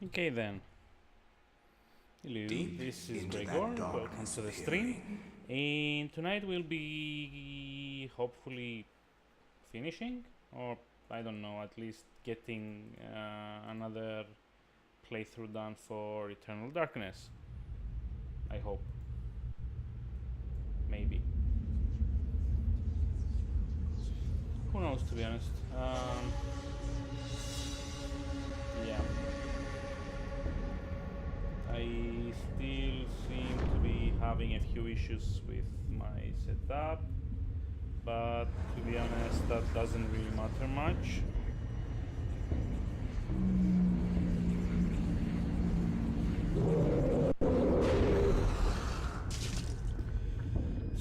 Okay then. Hello, this is Gregor, welcome to the stream. And tonight we'll be hopefully finishing, or I don't know, at least getting another playthrough done for Eternal Darkness. I hope. Maybe. Who knows, to be honest. Yeah. I still seem to be having a few issues with my setup, but to be honest, that doesn't really matter much.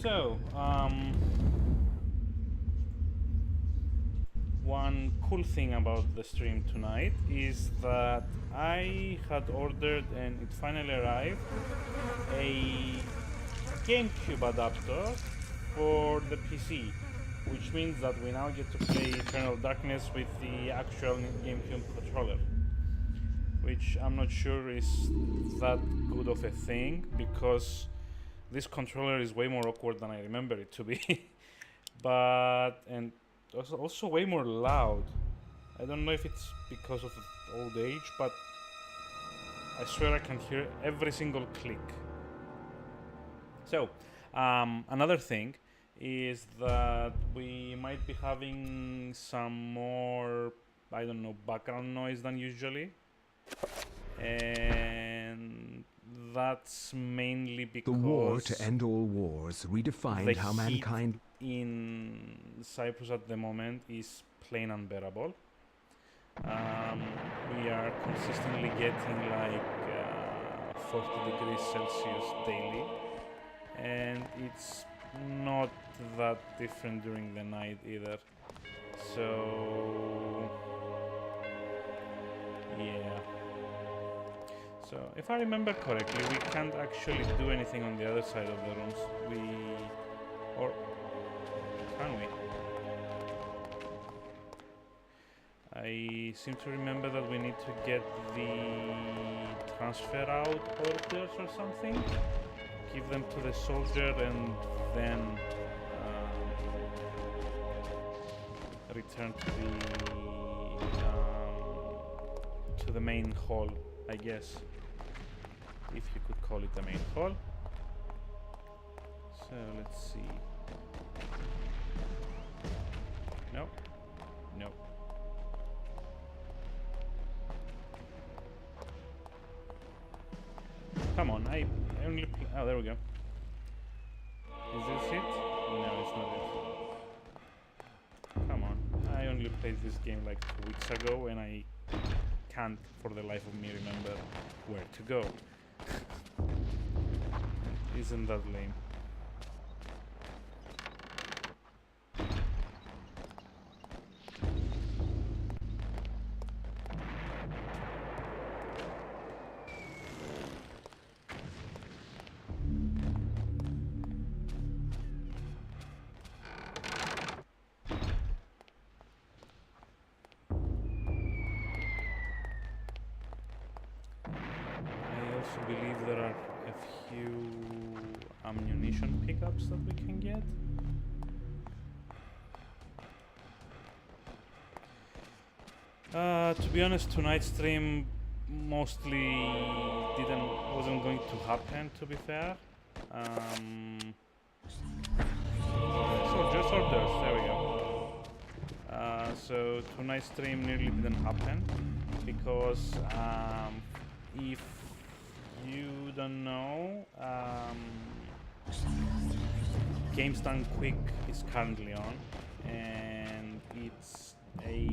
So, one cool thing about the stream tonight is that I had ordered, and it finally arrived, a GameCube adapter for the PC, which means that we now get to play Eternal Darkness with the actual GameCube controller, which I'm not sure is that good of a thing, because this controller is way more awkward than I remember it to be. And also way more loud. I don't know if it's because of old age, but I swear I can hear every single click. So, another thing is that we might be having some more, I don't know, background noise than usually. And that's mainly because the war to end all wars redefined how mankind in Cyprus at the moment is plain unbearable. We are consistently getting like 40 degrees Celsius daily, and it's not that different during the night either. So yeah. So if I remember correctly, we can't actually do anything on the other side of the rooms. Or can we? I seem to remember that we need to get the transfer out orders or something, give them to the soldier, and then return to the main hall, I guess, if you could call it the main hall. So let's see. No. Come on, I only oh, there we go. Is this it? No, it's not it. Come on, I only played this game like 2 weeks ago, and I can't for the life of me remember where to go. Isn't that lame? I believe there are a few ammunition pickups that we can get. To be honest, tonight's stream mostly wasn't going to happen, to be fair. Soldiers, there we go. So tonight's stream nearly didn't happen because if you don't know, Games Done Quick is currently on, and it's a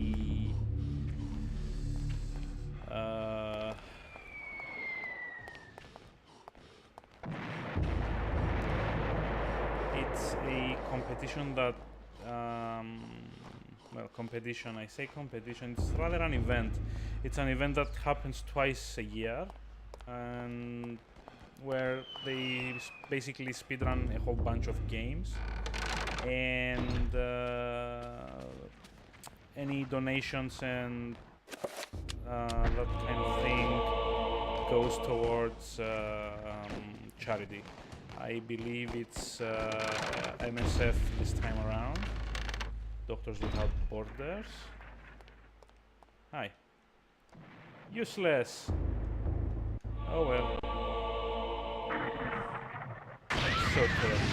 competition that competition, I say competition, it's rather an event. It's an event that happens twice a year, and where they basically speedrun a whole bunch of games, and any donations and that kind of thing goes towards charity. I believe it's MSF this time around. Doctors Without Borders. Hi. Useless. Oh well. So terrible.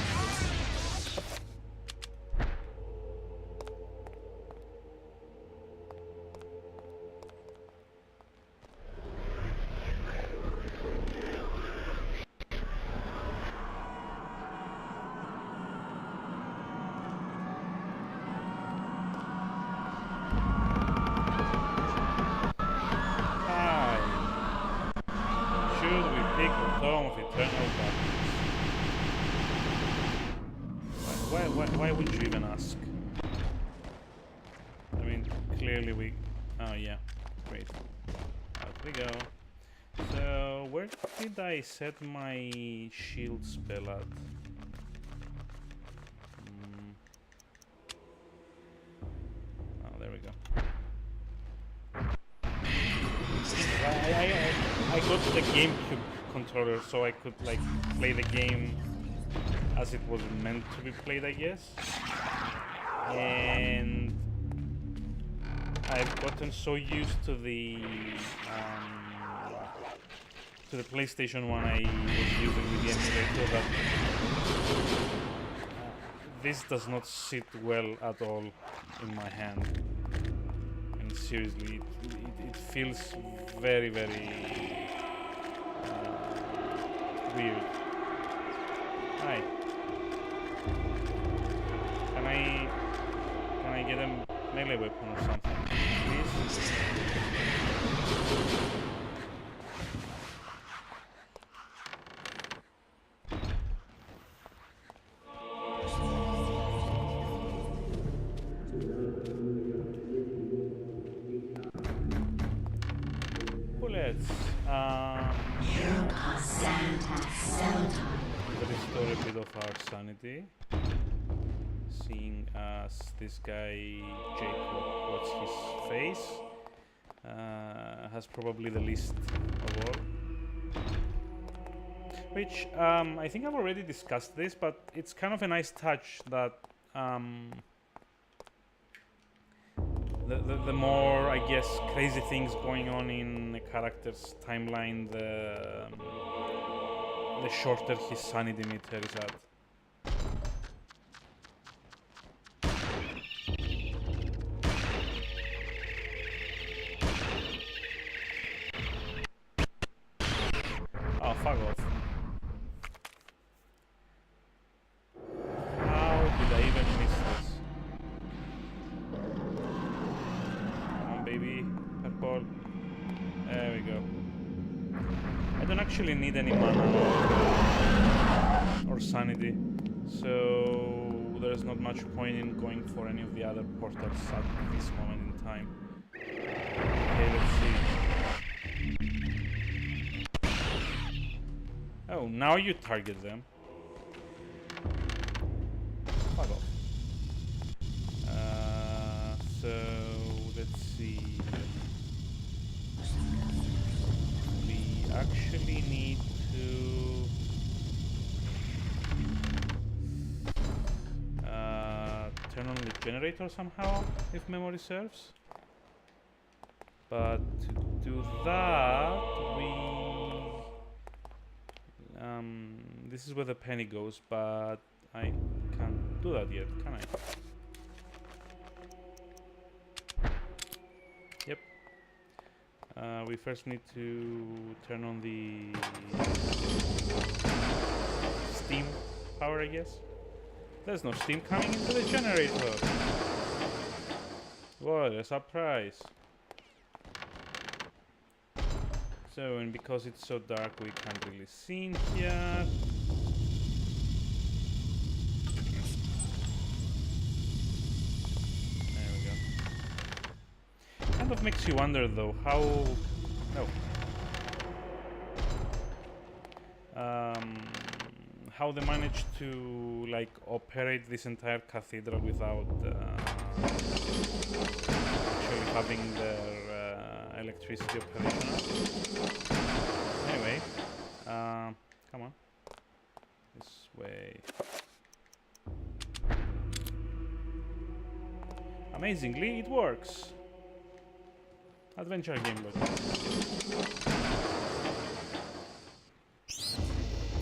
Why would you even ask? I mean, clearly we... Oh yeah, great. Out we go. So, where did I set my shield spell at? Oh, there we go. I got the GameCube controller so I could like play the game as it was meant to be played, I guess. And I've gotten so used to the PlayStation 1 I was using with the emulator that this does not sit well at all in my hand. And seriously, it feels very, very weird. Hi. Can I get a melee weapon or something, please? Bullets. Let's restore a bit of our sanity. Seeing as this guy, Jacob, what's his face, has probably the least of all. Which, I think I've already discussed this, but it's kind of a nice touch that the more, I guess, crazy things going on in a character's timeline, the shorter his sanity meter is at. Oh, fuck off. How did I even miss this? Come on, baby. Purple. There we go. I don't actually need any mana or sanity, so there's not much point in going for any of the other portals at this moment in time. Okay, let's see. Oh, now you target them. Fuck off. So, let's see. We actually need to... turn on the generator somehow, if memory serves. But to do that, we... this is where the penny goes, but I can't do that yet, can I? Yep. We first need to turn on the steam power, I guess. There's no steam coming into the generator. What a surprise. So, and because it's so dark, we can't really see in here. There we go. Kind of makes you wonder, though, how... No. How they managed to, like, operate this entire cathedral without actually having their electricity operational. Anyway, come on. This way. Amazingly, it works. Adventure game look.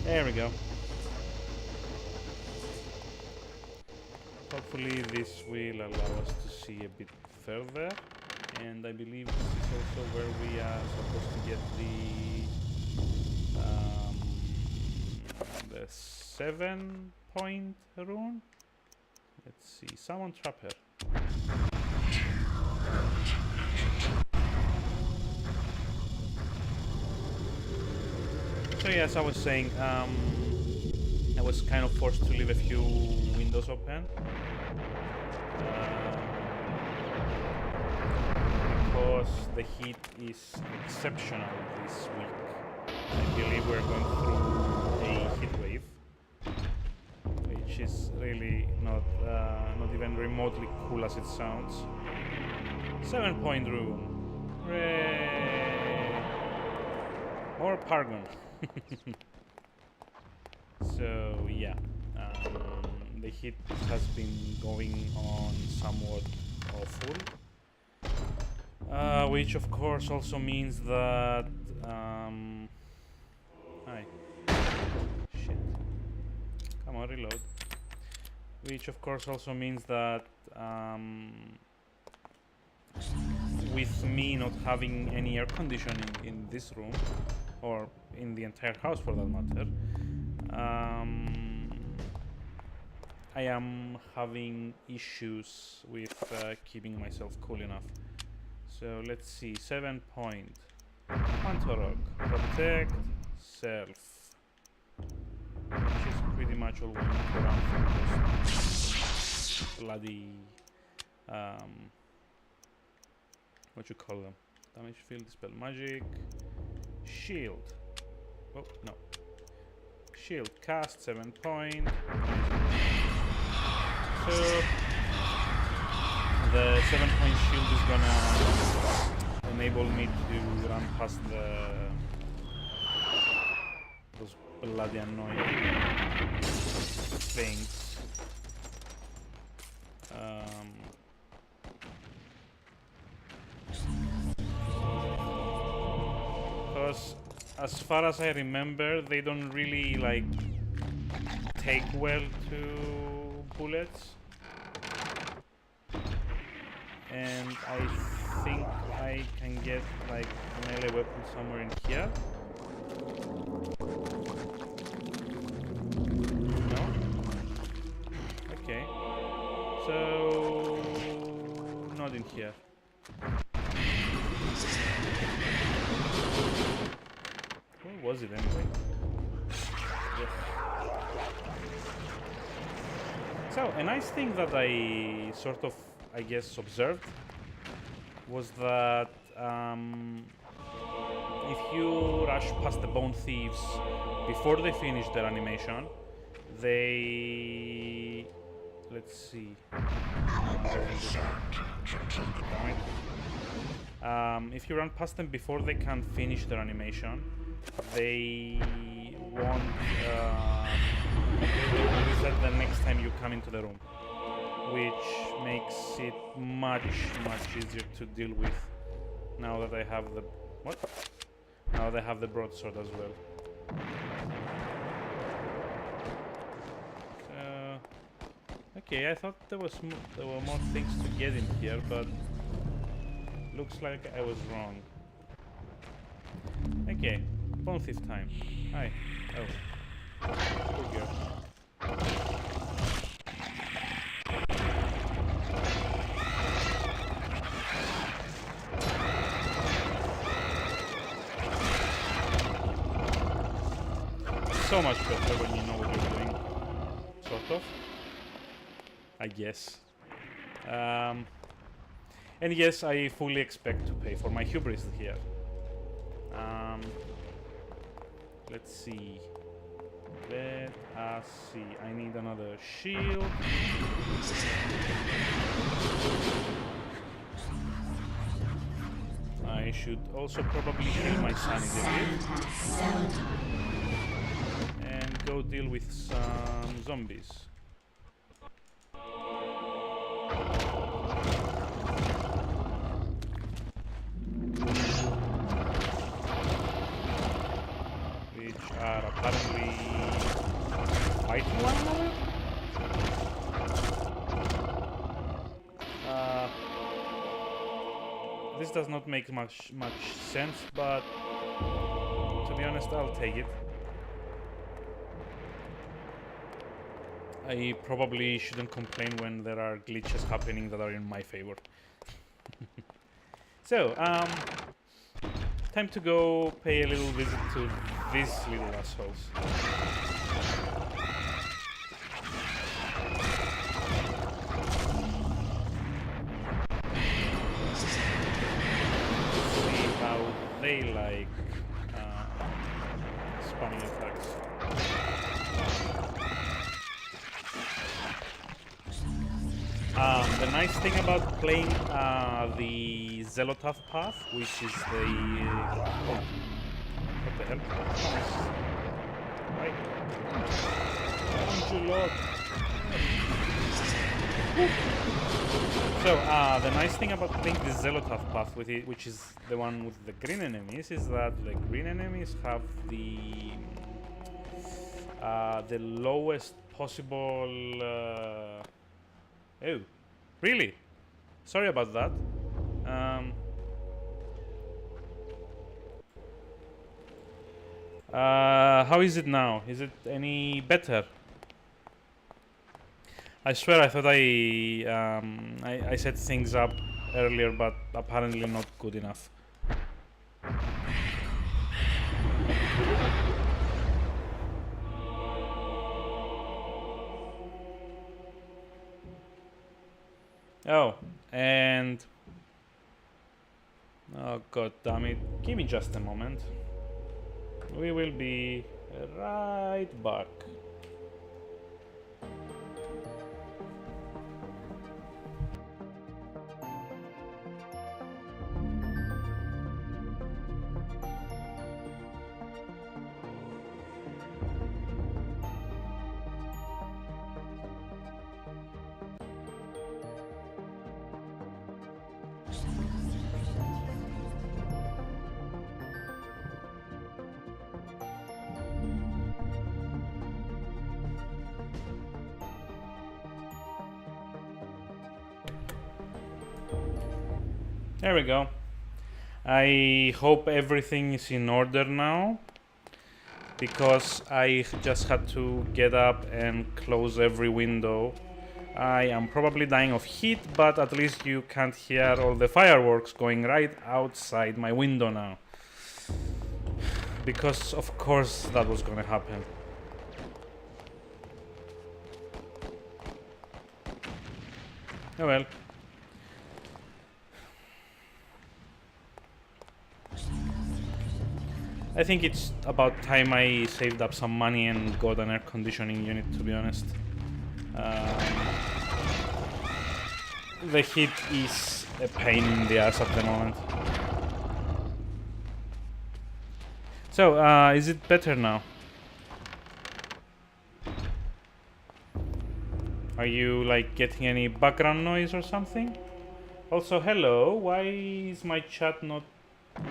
There we go. Hopefully this will allow us to see a bit further, and I believe this is also where we are supposed to get the 7-point rune. Let's see, summon trapper. So yes, I was saying, I was kind of forced to leave a few windows open because the heat is exceptional this week. I believe we're going through a heat wave, which is really not even remotely cool as it sounds. 7-point room. Hooray! More Pargon. So yeah, the heat has been going on somewhat awful, which of course also means that hi, shit, come on, reload. Which of course also means that with me not having any air conditioning in this room, or in the entire house for that matter, I am having issues with keeping myself cool enough. So let's see, 7-point. Mantorok, protect self, which is pretty much all we need to run from those bloody what you call them? Damage field, dispel magic, shield. Oh no. Shield cast, 7-point. So the 7-point shield is gonna enable me to run past those bloody annoying things. Because as far as I remember, they don't really like take well to bullets, and I think I can get like a melee weapon somewhere in here. No? Okay. So not in here. Where was it anyway? Yes. So, a nice thing that I sort of, I guess, observed was that if you rush past the Bone Thieves before they finish their animation, they... let's see. If you run past them before they can finish their animation, they won't reset the next time you come into the room, which makes it much easier to deal with now that I have the now that I have the broadsword as well. Okay, I thought there were more things to get in here, but looks like I was wrong. Okay, Bone Thief time. Hi. Oh. Poor girl. So much better when you know what you're doing. Sort of. I guess. And yes, I fully expect to pay for my hubris here. Let's see. Let us see. I need another shield. I I should also probably heal my sanity a bit. And go deal with some zombies. Which are apparently fighting one another? This does not make much sense, but to be honest, I'll take it. I probably shouldn't complain when there are glitches happening that are in my favor. So, time to go pay a little visit to these little assholes. See how they like spamming attacks. The nice thing about playing the Zelotaf path, which is the... what the hell? Right. Thank you, Lord. So, the nice thing about playing the Zelotaf path, with it, which is the one with the green enemies, is that the green enemies have the lowest possible... Oh, really? Sorry about that. How is it now? Is it any better? I swear I thought I set things up earlier, but apparently not good enough. Oh, and... oh, god damn it. Give me just a moment. We will be right back. There we go. I hope everything is in order now, because I just had to get up and close every window. I am probably dying of heat, but at least you can't hear all the fireworks going right outside my window now. Because of course that was gonna happen. Oh well. I think it's about time I saved up some money and got an air conditioning unit, to be honest. The heat is a pain in the ass at the moment. So, is it better now? Are you, like, getting any background noise or something? Also, hello, why is my chat not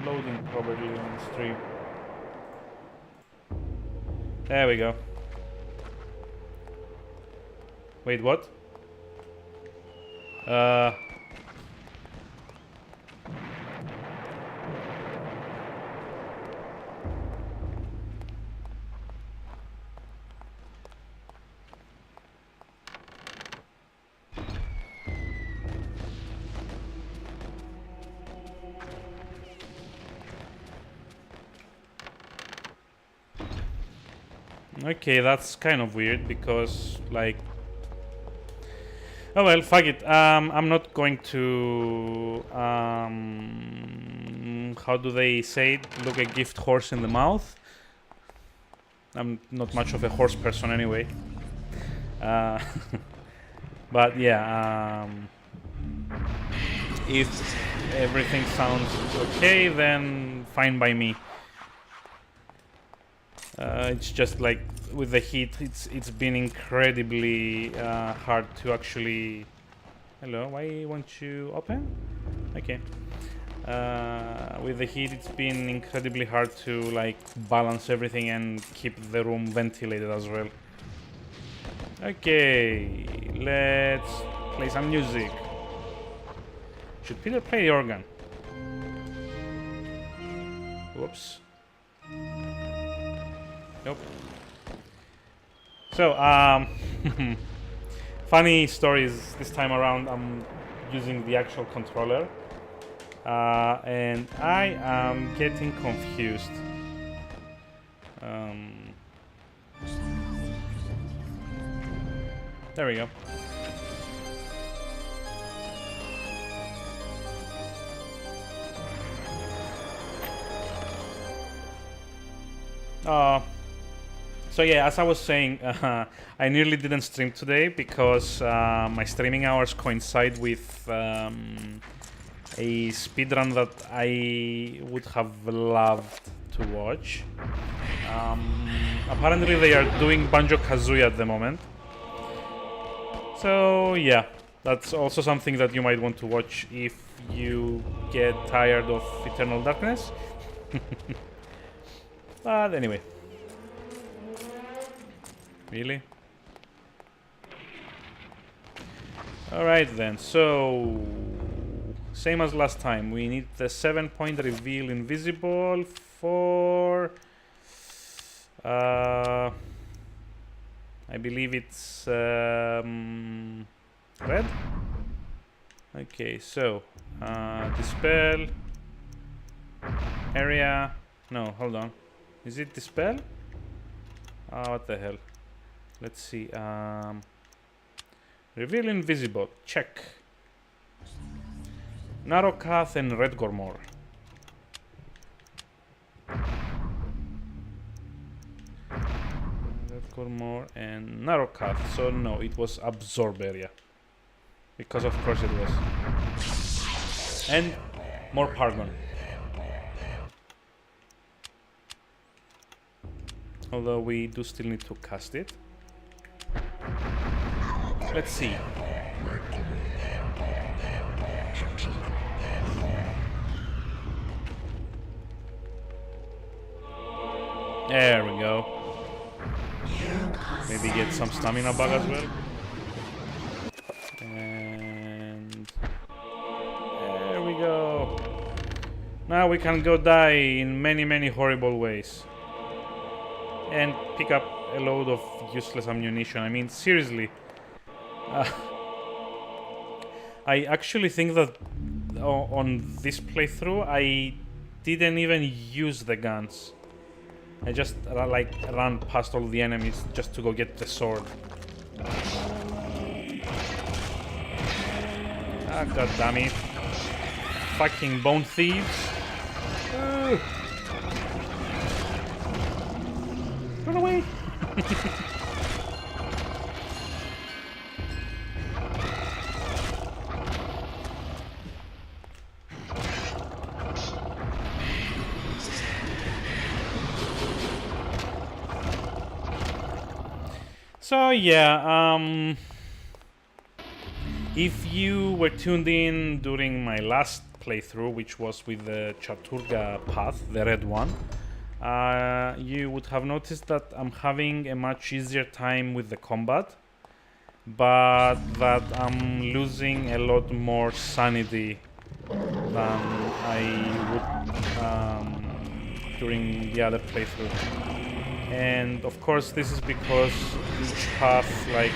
loading properly on stream? There we go. Wait, what? Okay, that's kind of weird because, like... oh well, fuck it. I'm not going to... how do they say it? Look a gift horse in the mouth. I'm not much of a horse person anyway. But yeah, If everything sounds okay, then fine by me. It's just like with the heat, it's been incredibly hard to actually. Hello, why won't you open? Okay. With the heat, it's been incredibly hard to like balance everything and keep the room ventilated as well. Okay, let's play some music. Should Peter play the organ? Whoops. Nope. So, funny stories this time around. I'm using the actual controller, and I am getting confused. There we go. So yeah, as I was saying, I nearly didn't stream today because my streaming hours coincide with a speedrun that I would have loved to watch. Apparently they are doing Banjo-Kazooie at the moment. So yeah, that's also something that you might want to watch if you get tired of Eternal Darkness. But anyway. Really? Alright then, so same as last time, we need the 7-point reveal invisible for I believe it's red. Okay, so dispel area. No, hold on. Is it dispel? What the hell? Let's see. Reveal invisible. Check. Narrowcath and Red Gormor. Red Gormor and Narrowcath. So no, it was Absorb area. Because of course it was. And more Pargon. Although we do still need to cast it. Let's see. There we go. Maybe get some stamina bug as well. And there we go. Now we can go die in many horrible ways. And pick up a load of useless ammunition. I mean, seriously. I actually think that on this playthrough I didn't even use the guns. I just like ran past all the enemies just to go get the sword. Ah, god damn it. Fucking bone thieves. Run away! So yeah, if you were tuned in during my last playthrough, which was with the Chaturga path, the red one, you would have noticed that I'm having a much easier time with the combat, but that I'm losing a lot more sanity than I would during the other playthrough. And of course this is because each path like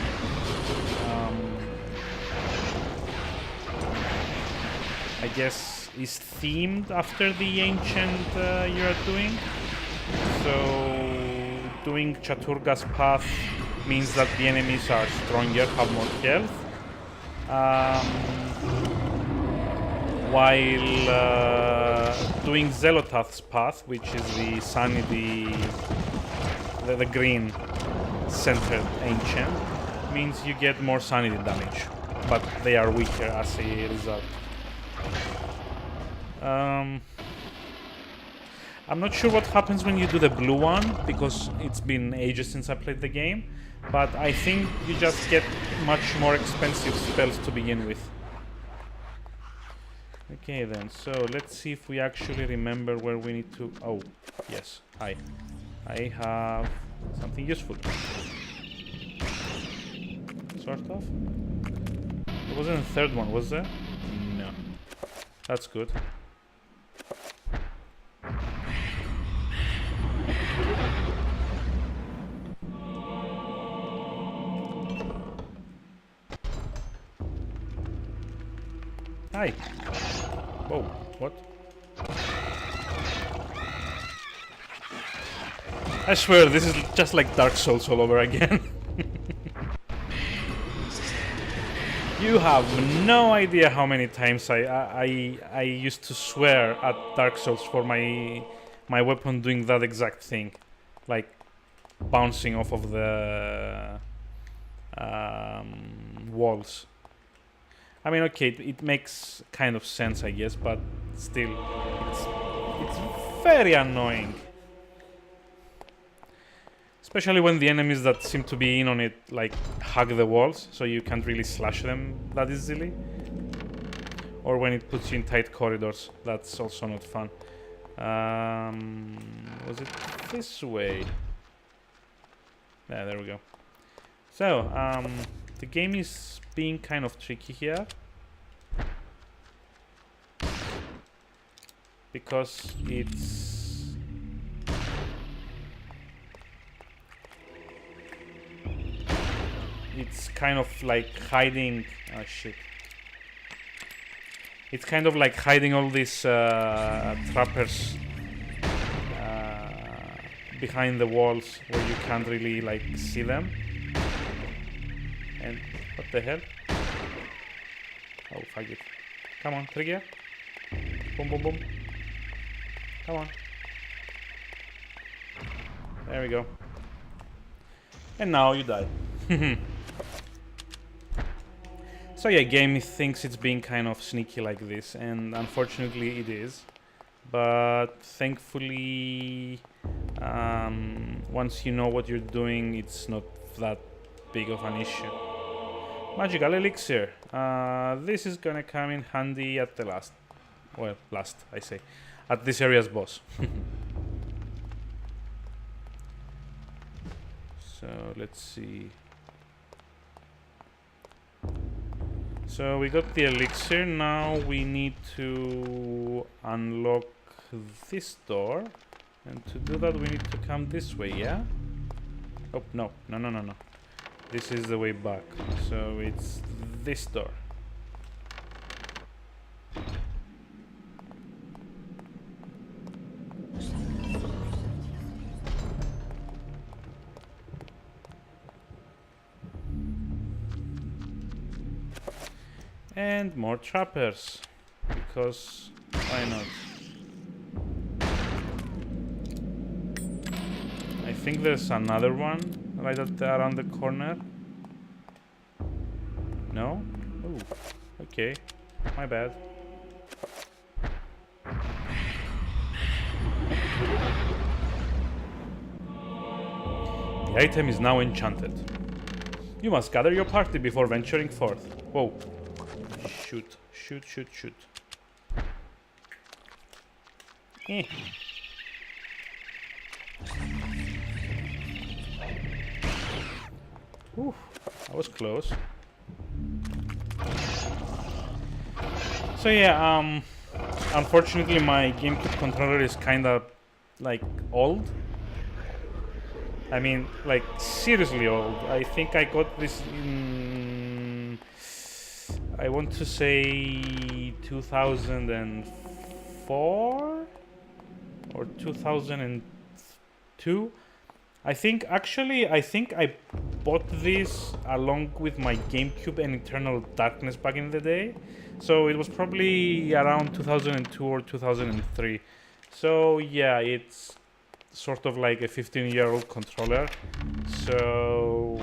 I guess is themed after the ancient you're doing. So doing Chaturga's path means that the enemies are stronger, have more health, while doing Zelotath's path, which is the sanity, the green centered ancient, means you get more sanity damage, but they are weaker as a result. I'm not sure what happens when you do the blue one, because it's been ages since I played the game, but I think you just get much more expensive spells to begin with. Okay then, so let's see if we actually remember where we need to... Oh, yes, hi. I have something useful. Sort of. There wasn't a third one, was there? No. That's good. Hi. Whoa, what? I swear, this is just like Dark Souls all over again. You have no idea how many times I used to swear at Dark Souls for my weapon doing that exact thing, like bouncing off of the walls. I mean, okay, it makes kind of sense, I guess, but still, it's very annoying. Especially when the enemies that seem to be in on it, like, hug the walls, so you can't really slash them that easily. Or when it puts you in tight corridors, that's also not fun. Was it this way? Yeah, there we go. So, the game is being kind of tricky here. Because it's kind of like hiding... Oh shit. It's kind of like hiding all these trappers behind the walls where you can't really like see them. And what the hell? Oh, fuck it. Come on, trigger. Boom, boom, boom. Come on. There we go. And now you die. So yeah, game thinks it's being kind of sneaky like this, and unfortunately it is. But thankfully, once you know what you're doing, it's not that big of an issue. Magical elixir. This is gonna come in handy at the last. Well, last, I say. At this area's boss. So, let's see. So, we got the elixir. Now we need to unlock this door. And to do that, we need to come this way, yeah? Oh, no. No, no, no, no. This is the way back. So, it's this door. And more trappers, because why not? I think there's another one right around the corner. No? Oh, okay. My bad. The item is now enchanted. You must gather your party before venturing forth. Whoa. Shoot, shoot, shoot, shoot. Ooh, that was close. So yeah, unfortunately my GameCube controller is kinda like old. I mean, like seriously old. I think I got this in, I want to say 2004 or 2002. I think I bought this along with my GameCube and Eternal Darkness back in the day. So it was probably around 2002 or 2003. So yeah, it's sort of like a 15-year-old controller. So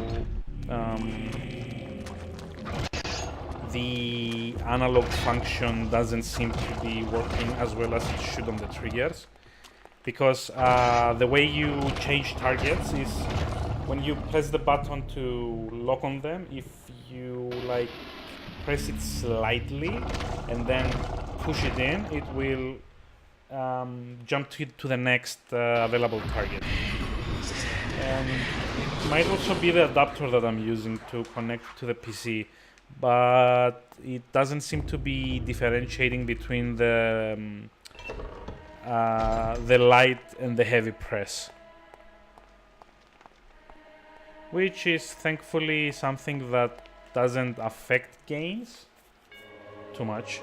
the analog function doesn't seem to be working as well as it should on the triggers, because the way you change targets is when you press the button to lock on them, if you like press it slightly and then push it in, it will jump to the next available target. And it might also be the adapter that I'm using to connect to the PC, but it doesn't seem to be differentiating between the light and the heavy press, which is thankfully something that doesn't affect gains too much.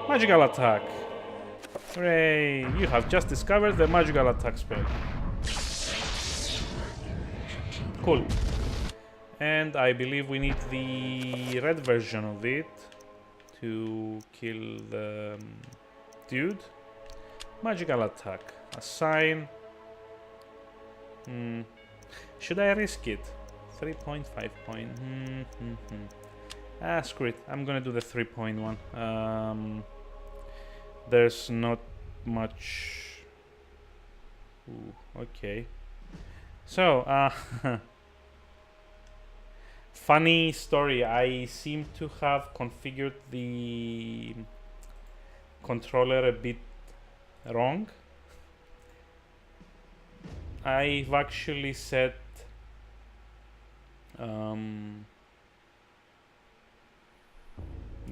Magical attack! Hooray! You have just discovered the magical attack spell. Cool. And I believe we need the red version of it to kill the dude. Magical attack. Assign. Should I risk it? 3.5 point. Screw it. I'm gonna do the 3.1. There's not much. Ooh, okay. So, funny story. I seem to have configured the controller a bit wrong. I've actually set the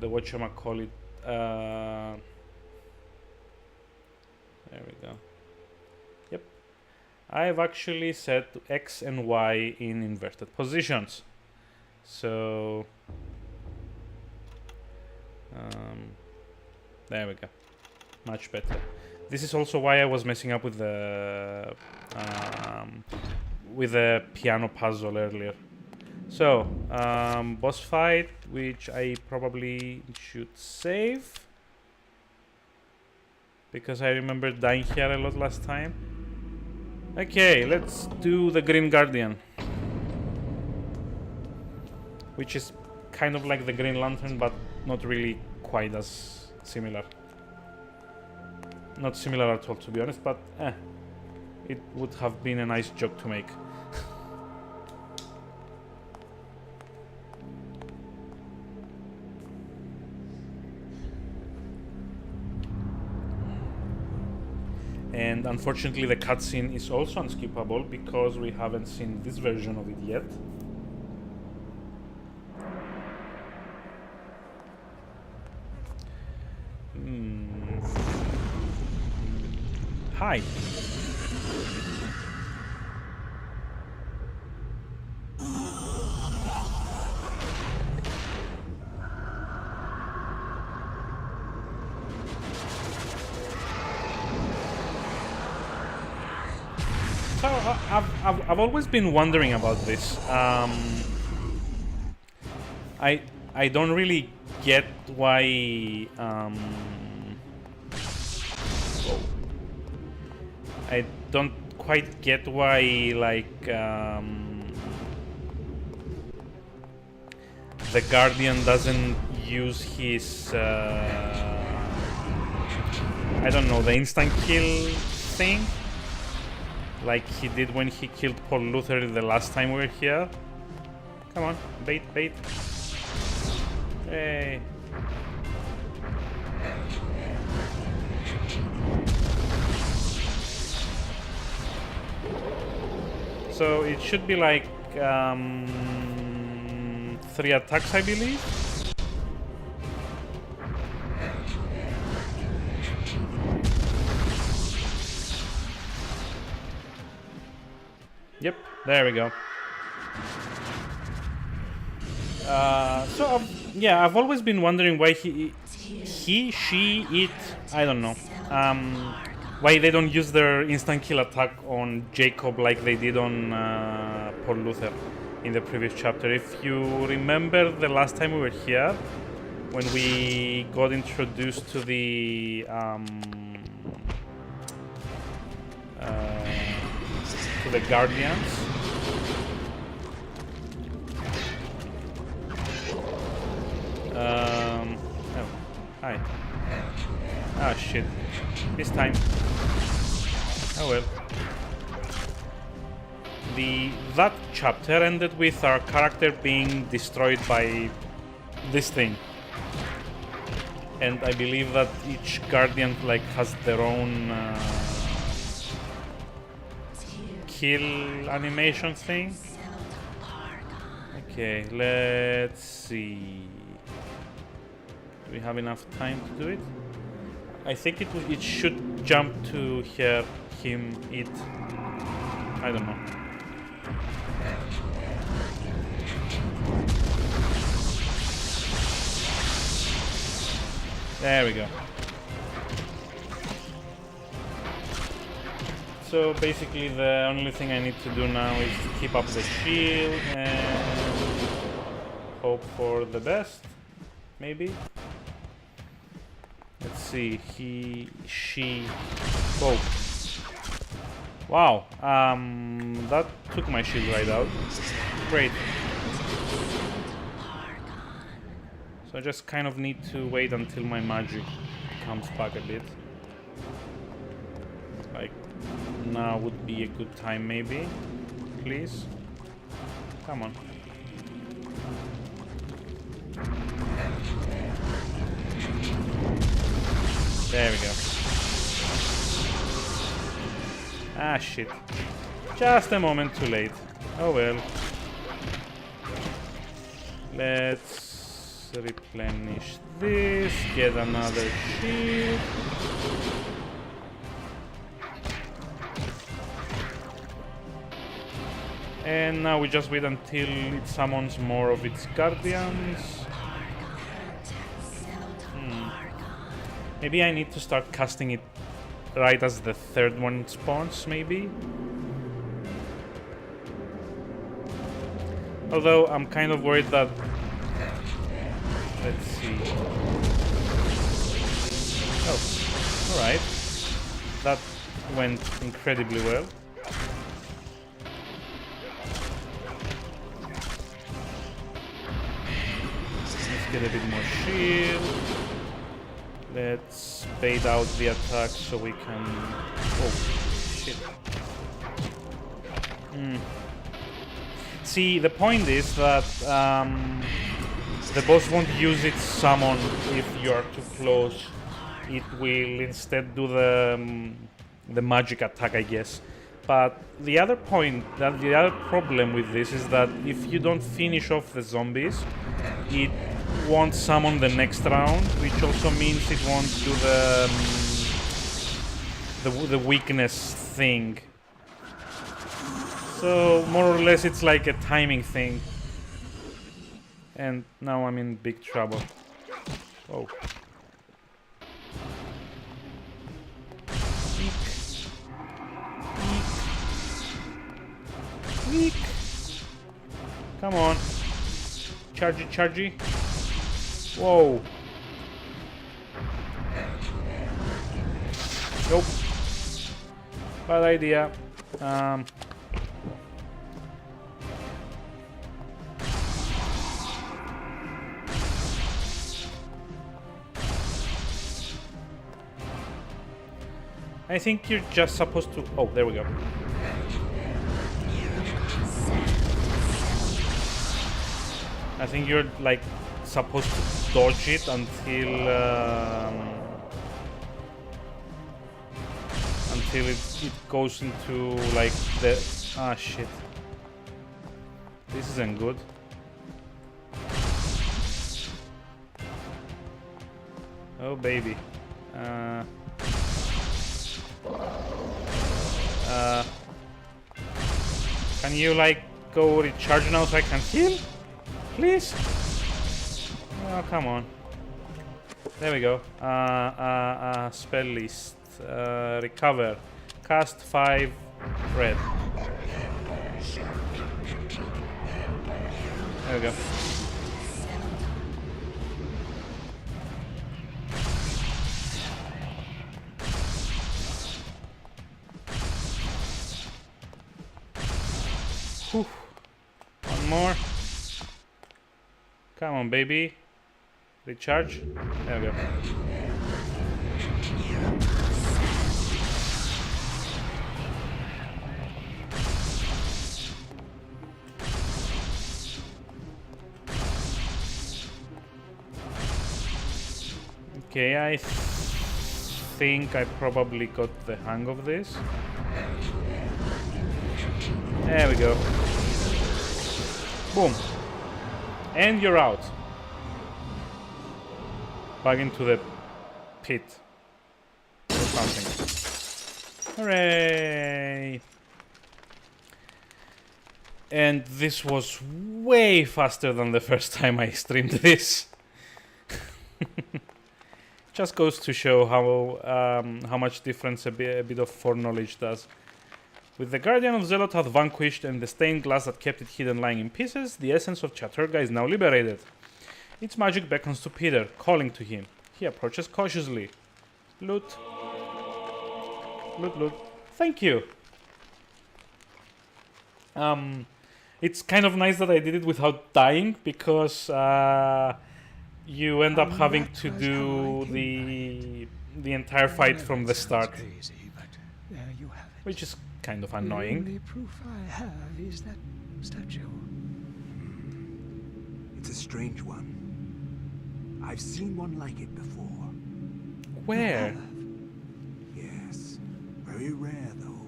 whatchamacallit, there we go. Yep. I've actually set X and Y in inverted positions. So there we go. Much better. This is also why I was messing up with the piano puzzle earlier. So, boss fight, which I probably should save, because I remember dying here a lot last time. Okay, let's do the Green Guardian, which is kind of like the Green Lantern, but not really quite as similar. Not similar at all, to be honest, but it would have been a nice joke to make. And unfortunately the cutscene is also unskippable because we haven't seen this version of it yet. Hi. So I've always been wondering about this. I don't really get why I don't quite get why, like, the Guardian doesn't use his I don't know, the instant kill thing like he did when he killed Paul Luther the last time we were here. Come on, bait, bait. Hey. So it should be like 3 attacks, I believe. Yep, there we go. So yeah, I've always been wondering why she, it, I don't know. Why they don't use their instant kill attack on Jacob like they did on Paul Luther in the previous chapter. If you remember the last time we were here, when we got introduced to the Guardians, Hi. Ah, shit. This time. Oh well. That chapter ended with our character being destroyed by this thing. And I believe that each guardian like has their own kill animation thing. Okay, let's see. Do we have enough time to do it? I think it should jump to him, it. I don't know. There we go. So basically the only thing I need to do now is to keep up the shield and hope for the best, maybe? Let's see, she... Whoa. Wow, that took my shield right out. Great. So I just kind of need to wait until my magic comes back a bit. Like, now would be a good time maybe. Please. Come on. There we go. Ah, shit. Just a moment too late. Oh well. Let's replenish this, get another shield. And now we just wait until it summons more of its guardians. Maybe I need to start casting it right as the third one spawns, maybe? Although I'm kind of worried that... Let's see... Oh, alright. That went incredibly well. Let's get a bit more shield. Let's bait out the attack so we can... Oh, shit. See, the point is that the boss won't use its summon if you are too close. It will instead do the magic attack, I guess. But the other point, the other problem with this is that if you don't finish off the zombies, it won't summon the next round, which also means it won't do the weakness thing. So more or less it's like a timing thing. And now I'm in big trouble. Oh. Weak. Come on. Chargy, chargy. Whoa. Nope. Bad idea. I think you're just supposed to... Oh, there we go. I think you're like supposed to dodge it until it goes into like the... Ah, shit. This isn't good. Oh, baby. Can you like go recharge now so I can heal? Please? Oh, come on. There we go. Spell list. Recover. Cast 5 red. There we go. Whew. One more. Come on, baby. Recharge. There we go. Okay, I think I probably got the hang of this. There we go. Boom. And you're out. Back into the pit. Or something. Hooray! And this was way faster than the first time I streamed this. Just goes to show how much difference a bit of foreknowledge does. With the Guardian of Zelotath vanquished and the stained glass that kept it hidden lying in pieces, the essence of Chattur'gha is now liberated. Its magic beckons to Peter, calling to him. He approaches cautiously. Loot. Loot, loot. Thank you. It's kind of nice that I did it without dying, because you end up having to do the entire fight from the start, crazy, but there you have it. which is kind of The annoying. only proof I have is that statue. It's a strange one. I've seen one like it before. Where? Yes. Very rare, though.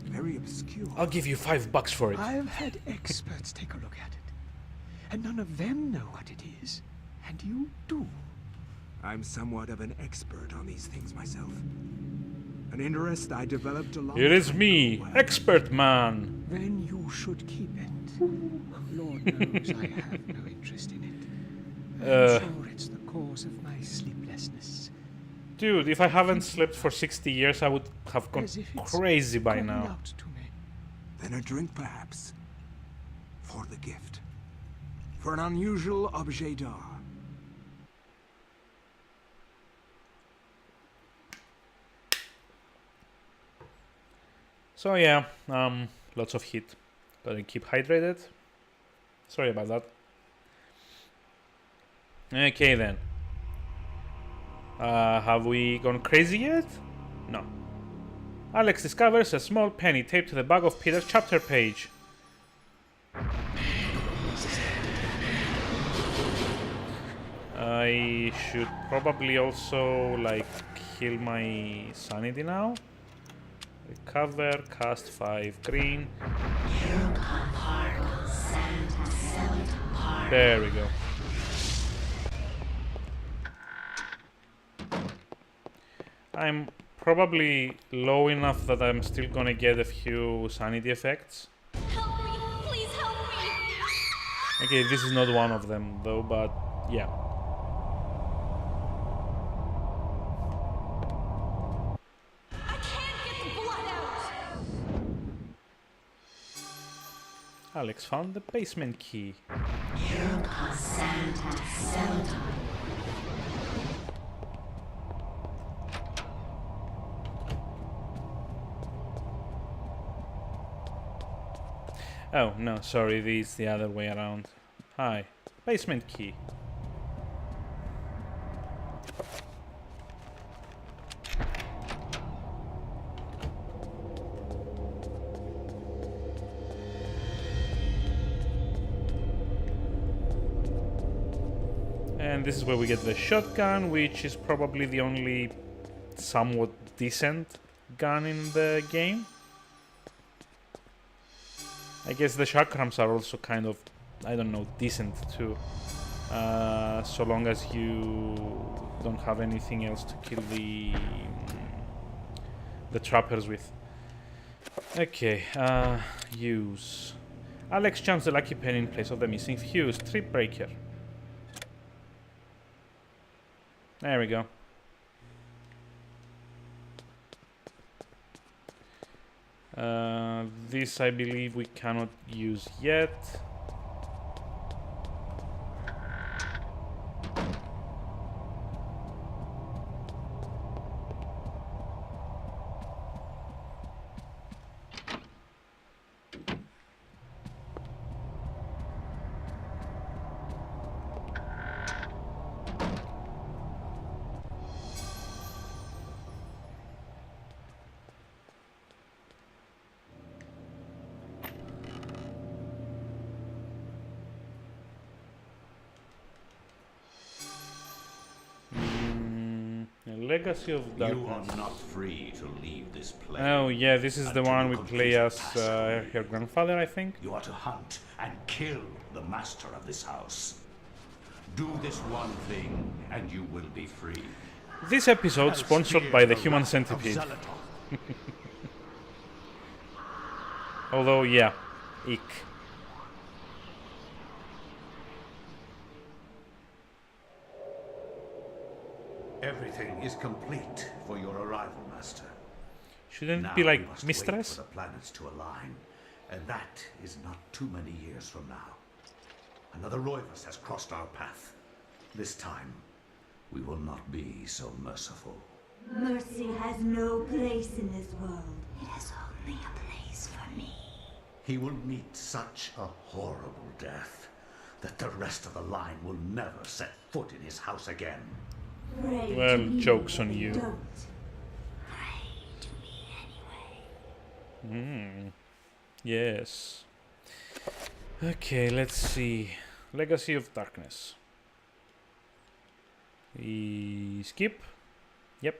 Very obscure. I'll give you $5 for it. I've had experts take a look at it, and none of them know what it is, and you do. I'm somewhat of an expert on these things myself. An interest I developed a long It is time me, ago when- expert man. Then you should keep it. Lord knows I have no interest in it. I'm sure it's the cause of my sleeplessness. Dude, if I haven't slept for 60 years, I would have gone As if it's crazy by calling now. out to me. Then a drink, perhaps. For the gift. For an unusual objet d'art. So yeah, lots of heat. Gotta keep hydrated. Sorry about that. Okay then. Have we gone crazy yet? No. Alex discovers a small penny taped to the back of Peter's chapter page. I should probably also like heal my sanity now. Recover, cast 5 green. There we go. I'm probably low enough that I'm still gonna get a few sanity effects. Help me! Please help me! Okay, this is not one of them though, but yeah. I can't get the blood out! Alex found the basement key. Oh, no, sorry, this is the other way around. Hi. Basement key. And this is where we get the shotgun, which is probably the only somewhat decent gun in the game. I guess the chakrams are also kind of, I don't know, decent too. So long as you don't have anything else to kill the trappers with. Okay, use. Alex jumps the lucky penny in place of the missing fuse. Trip breaker. There we go. This I believe we cannot use yet. Legacy of You Darkness. are not free to leave this place. Oh yeah, this is the until one you we complete play the as task. her grandfather, I think. You are to hunt and kill the master of this house. Do this one thing, and you will be free. This episode sponsored by the Human Centipede. Although, yeah, ick. Everything is complete for your arrival, Master. Shouldn't Now it be like we must Mistress? wait for the planets to align, and that is not too many years from now. Another Roivus has crossed our path. This time, we will not be so merciful. Mercy has no place in this world. It has only a place for me. He will meet such a horrible death that the rest of the line will never set foot in his house again. Pray Well, to me, joke's but on you. Don't. Pray to me anyway. Yes. Okay, let's see. Legacy of Darkness. Skip. Yep.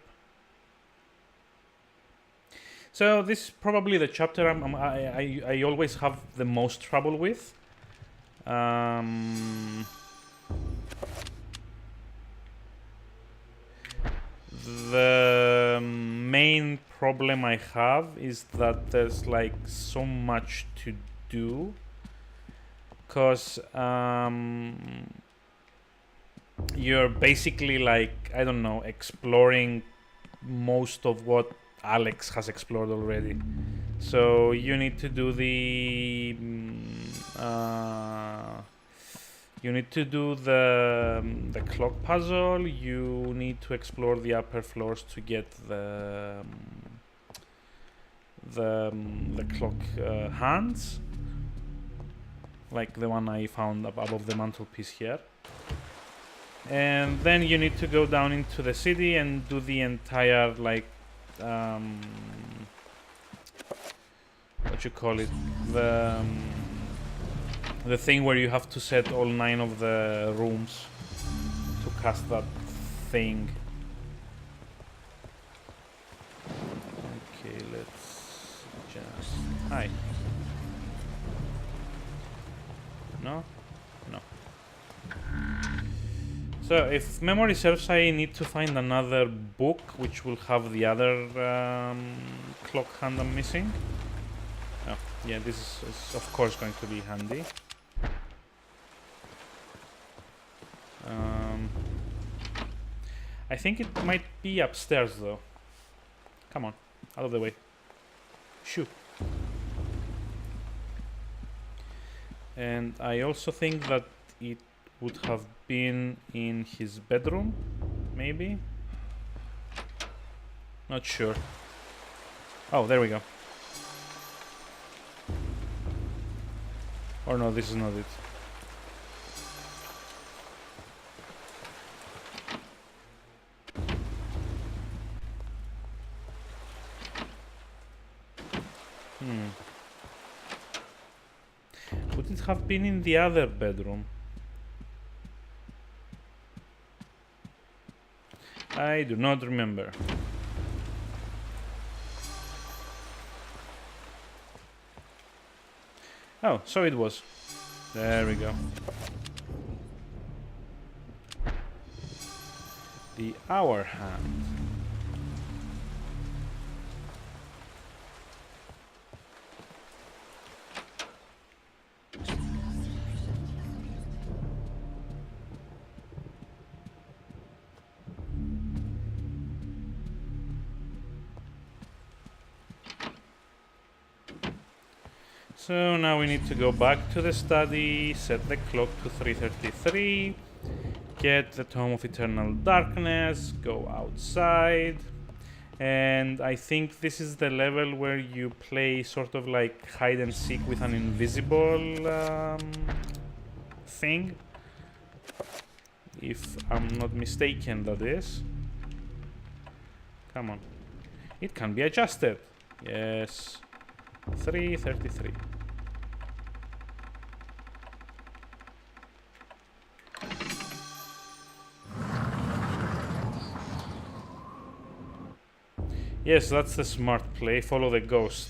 So this is probably the chapter I always have the most trouble with. The main problem I have is that there's like so much to do, because you're basically like, I don't know, exploring most of what Alex has explored already. So you need to do the the clock puzzle. You need to explore the upper floors to get the clock hands, like the one I found above the mantelpiece here. And then you need to go down into the city and do the entire, like, what you call it, the thing where you have to set all 9 of the rooms to cast that thing. Okay, let's just... Hi. No? No. So, if memory serves, I need to find another book which will have the other clock hand I'm missing. Oh, yeah, this is of course going to be handy. I think it might be upstairs though. Come on, out of the way. Shoo. And I also think that it would have been in his bedroom, maybe? Not sure. Oh, there we go. Or no, this is not it. Would it have been in the other bedroom? I do not remember. Oh, so it was. There we go. The hour hand. So now we need to go back to the study, set the clock to 3:33, get the Tome of Eternal Darkness, go outside, and I think this is the level where you play sort of like hide and seek with an invisible thing. If I'm not mistaken, that is. Come on. It can be adjusted. Yes. 3:33. Yes, that's the smart play. Follow the ghost.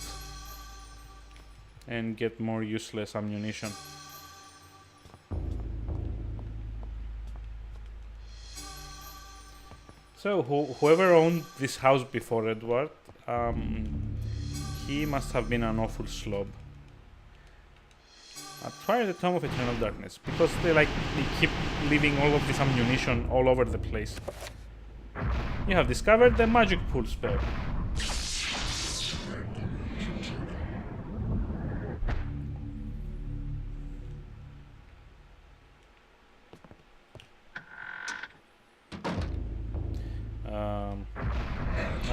And get more useless ammunition. So, whoever owned this house before Edward, he must have been an awful slob. Try the Tome of Eternal Darkness, because they keep leaving all of this ammunition all over the place. You have discovered the magic pool spell.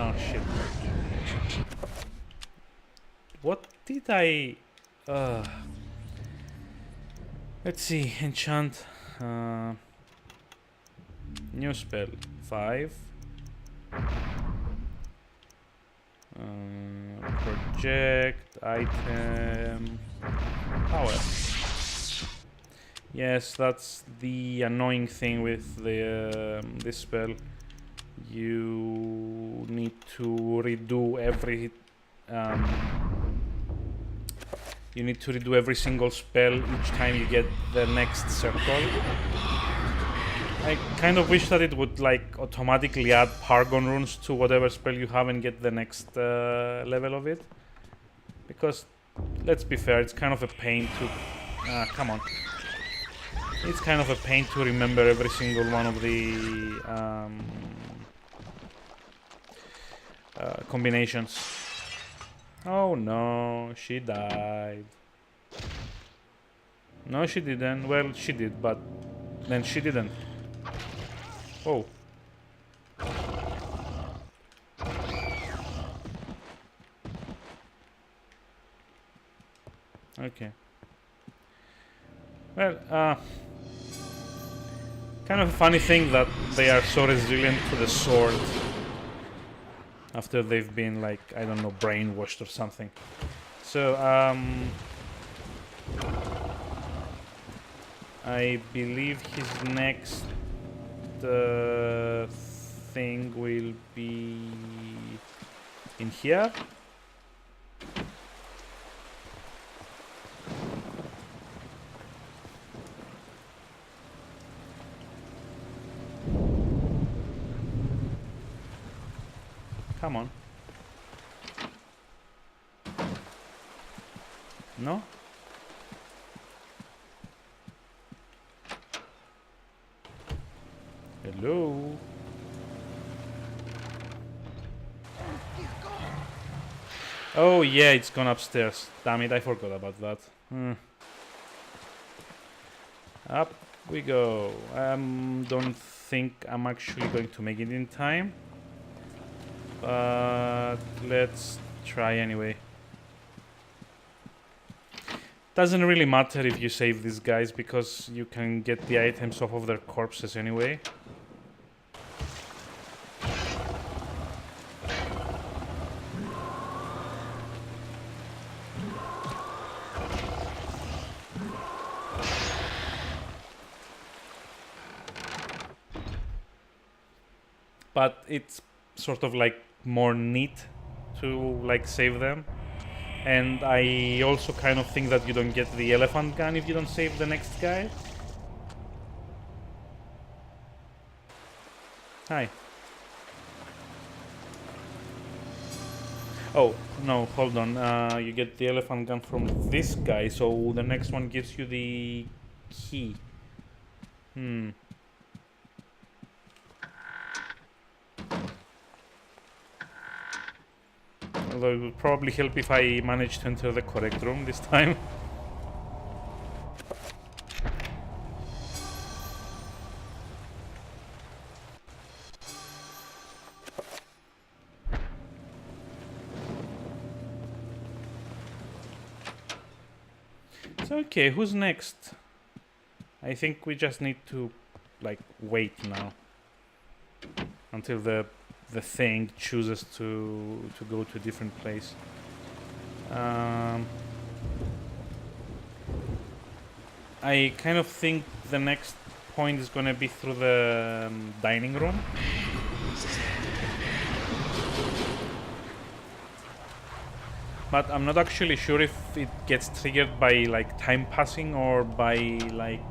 Oh shit. What did I... let's see, enchant... new spell, 5. Project, item... power. Yes, that's the annoying thing with the this spell. You need to redo every single spell each time you get the next circle. I kind of wish that it would automatically add Pargon runes to whatever spell you have and get the next level of it. Because let's be fair, it's kind of a pain to come on. It's kind of a pain to remember every single one of the combinations. Oh no, she died. No, she didn't. Well, she did, but then she didn't. Oh. Okay. Well, kind of a funny thing that they are so resilient to the sword after they've been, I don't know, brainwashed or something. So, I believe his next thing will be in here. Come on. No? Hello? Oh yeah, it's gone upstairs. Damn it, I forgot about that. Up we go. Don't think I'm actually going to make it in time. But let's try anyway. Doesn't really matter if you save these guys because you can get the items off of their corpses anyway. But it's sort of more neat to save them. And I also kind of think that you don't get the elephant gun if you don't save the next guy. Hi. Oh, no, hold on. You get the elephant gun from this guy, so the next one gives you the key. Although it would probably help if I managed to enter the correct room this time. So, okay, who's next? I think we just need to, wait now. Until the thing chooses to go to a different place. I kind of think the next point is gonna be through the dining room. but I'm not actually sure if it gets triggered by like time passing or by like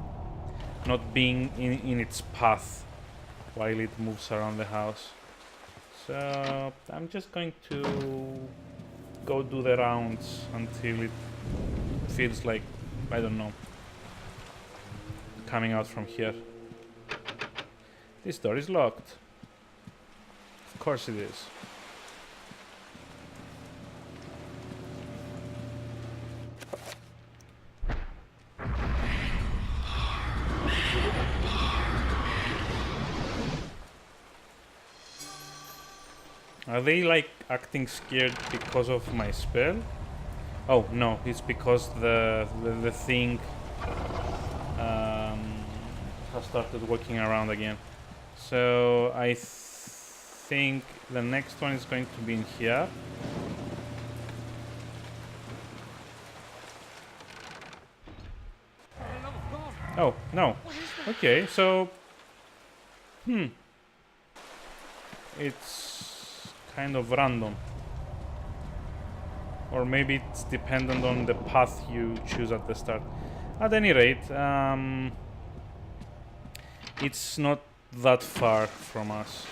not being in its path while it moves around the house. So I'm just going to go do the rounds until it feels like, I don't know, coming out from here. This door is locked. Of course it is. Are they like acting scared because of my spell? Oh no, it's because the thing has started walking around again. So I think the next one is going to be in here. Oh no. Okay, so it's kind of random. Or maybe it's dependent on the path you choose at the start. At any rate, it's not that far from us.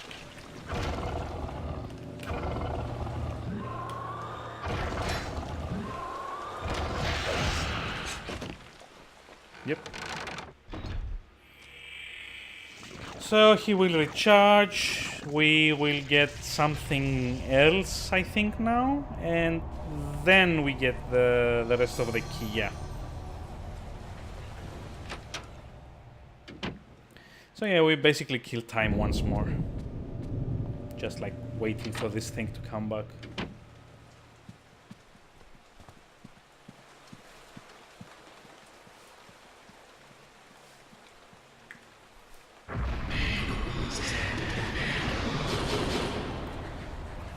Yep. So he will recharge. We will get something else, I think, now, and then we get the rest of the key. Yeah. So yeah, we basically kill time once more. Just like waiting for this thing to come back.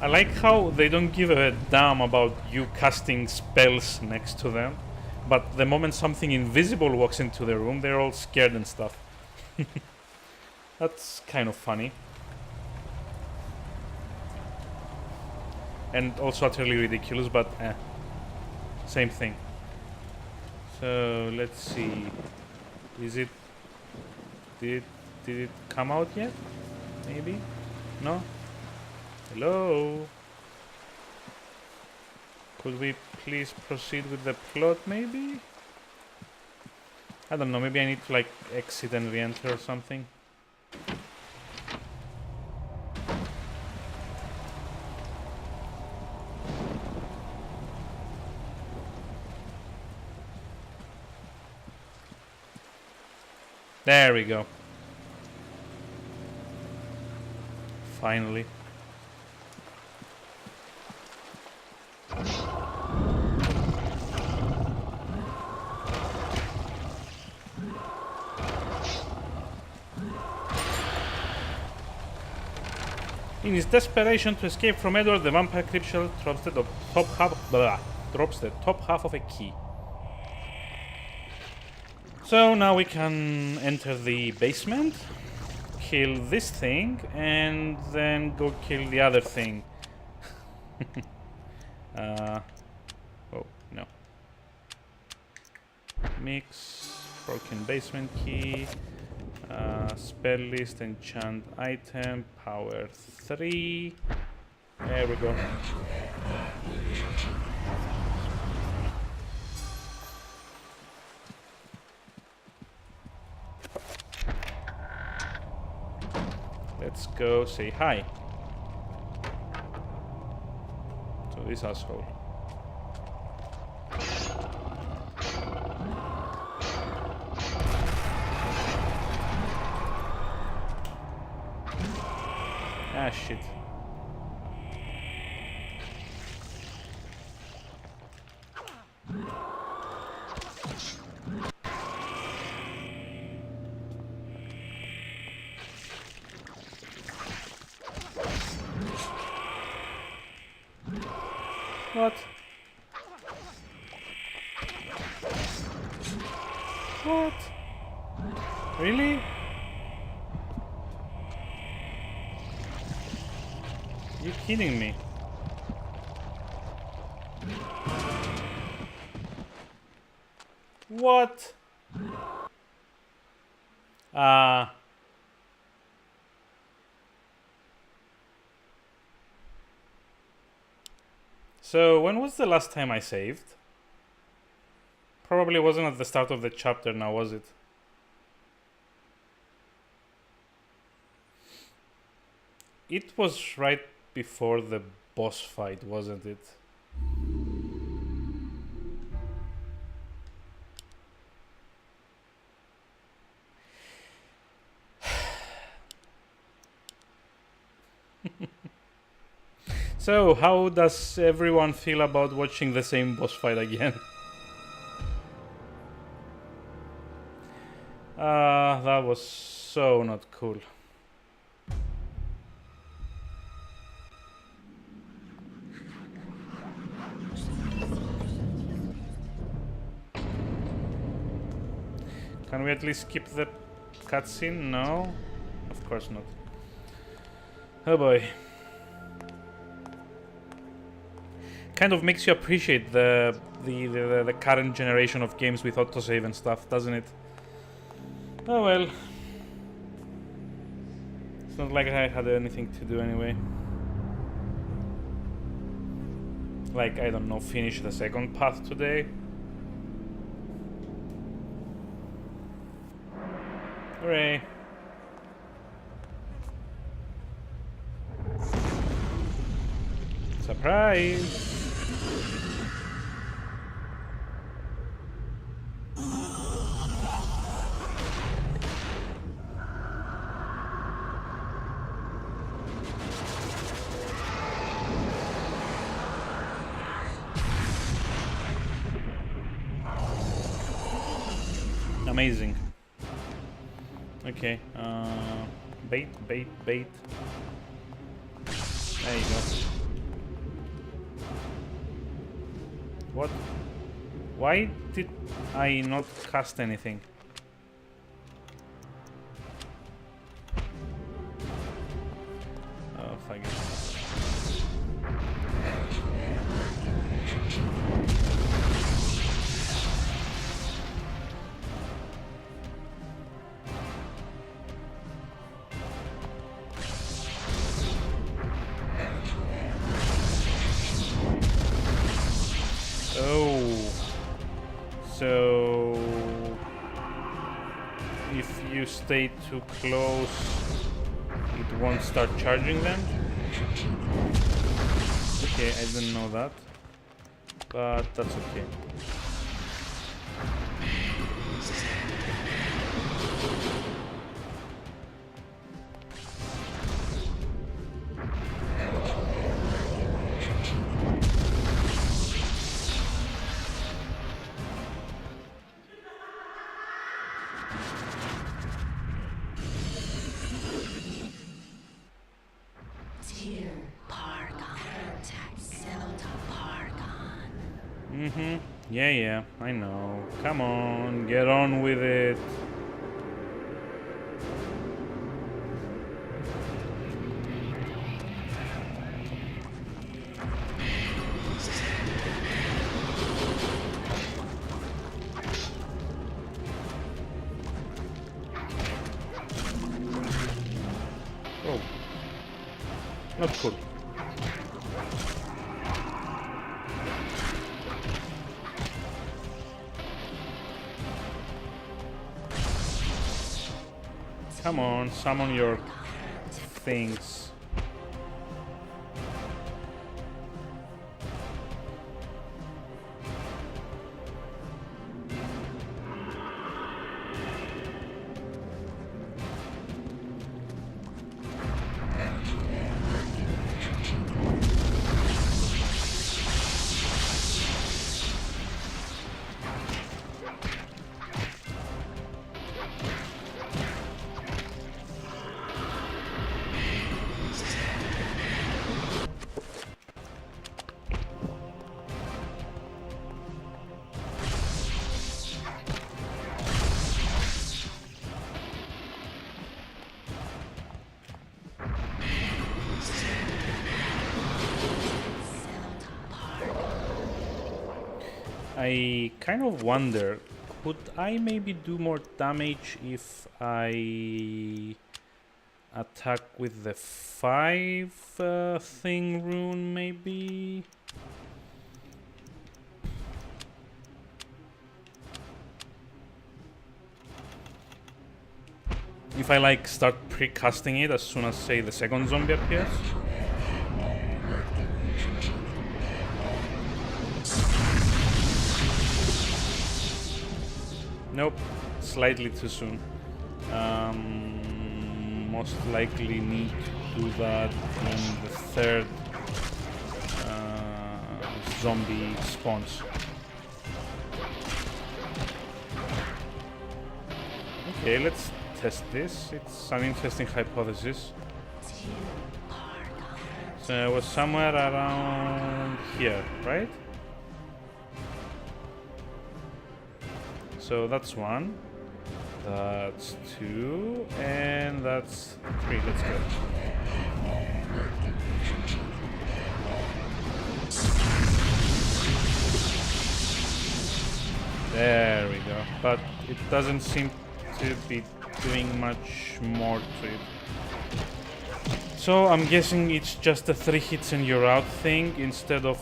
I like how they don't give a damn about you casting spells next to them, but the moment something invisible walks into the room, they're all scared and stuff. That's kind of funny. And also utterly ridiculous, but same thing. So let's see. Is it... Did it come out yet? Maybe? No? Hello? Could we please proceed with the plot, maybe? I don't know, maybe I need to like exit and re-enter or something. There we go. Finally. In his desperation to escape from Edward, the vampire creature drops the top half of a key. So now we can enter the basement, kill this thing, and then go kill the other thing. Oh, no. Mix, broken basement key, spell list, enchant item, power 3. There we go. Let's go say hi to this asshole. Ah, shit. What? What? Really? You kidding me? What? So when was the last time I saved? Probably wasn't at the start of the chapter now, was it? It was right before the boss fight, wasn't it? So, how does everyone feel about watching the same boss fight again? That was so not cool. Can we at least skip the cutscene? No? Of course not. Oh boy. Kind of makes you appreciate the current generation of games with autosave and stuff, doesn't it? Oh well. It's not like I had anything to do anyway. Like, I don't know, finish the second path today. Hooray. Surprise! Amazing. Okay, bait. There you go. What? Why did I not cast anything? Oh, fuck it. So if you stay too close, it won't start charging them? Okay, I didn't know that, but that's okay. Yeah, I know. Come on, get on with it. Oh, not cool. Come on, summon your things. I kind of wonder Could I maybe do more damage if I attack with the 5 thing rune, maybe? If I like start pre-casting it as soon as, say, the second zombie appears? Nope, slightly too soon. Most likely need to do that when the third zombie spawns. Okay, let's test this. It's an interesting hypothesis. So it was somewhere around here, right? So that's 1, that's 2, and that's 3. Let's go. There we go. But it doesn't seem to be doing much more to it. So I'm guessing it's just a 3 hits and you're out thing instead of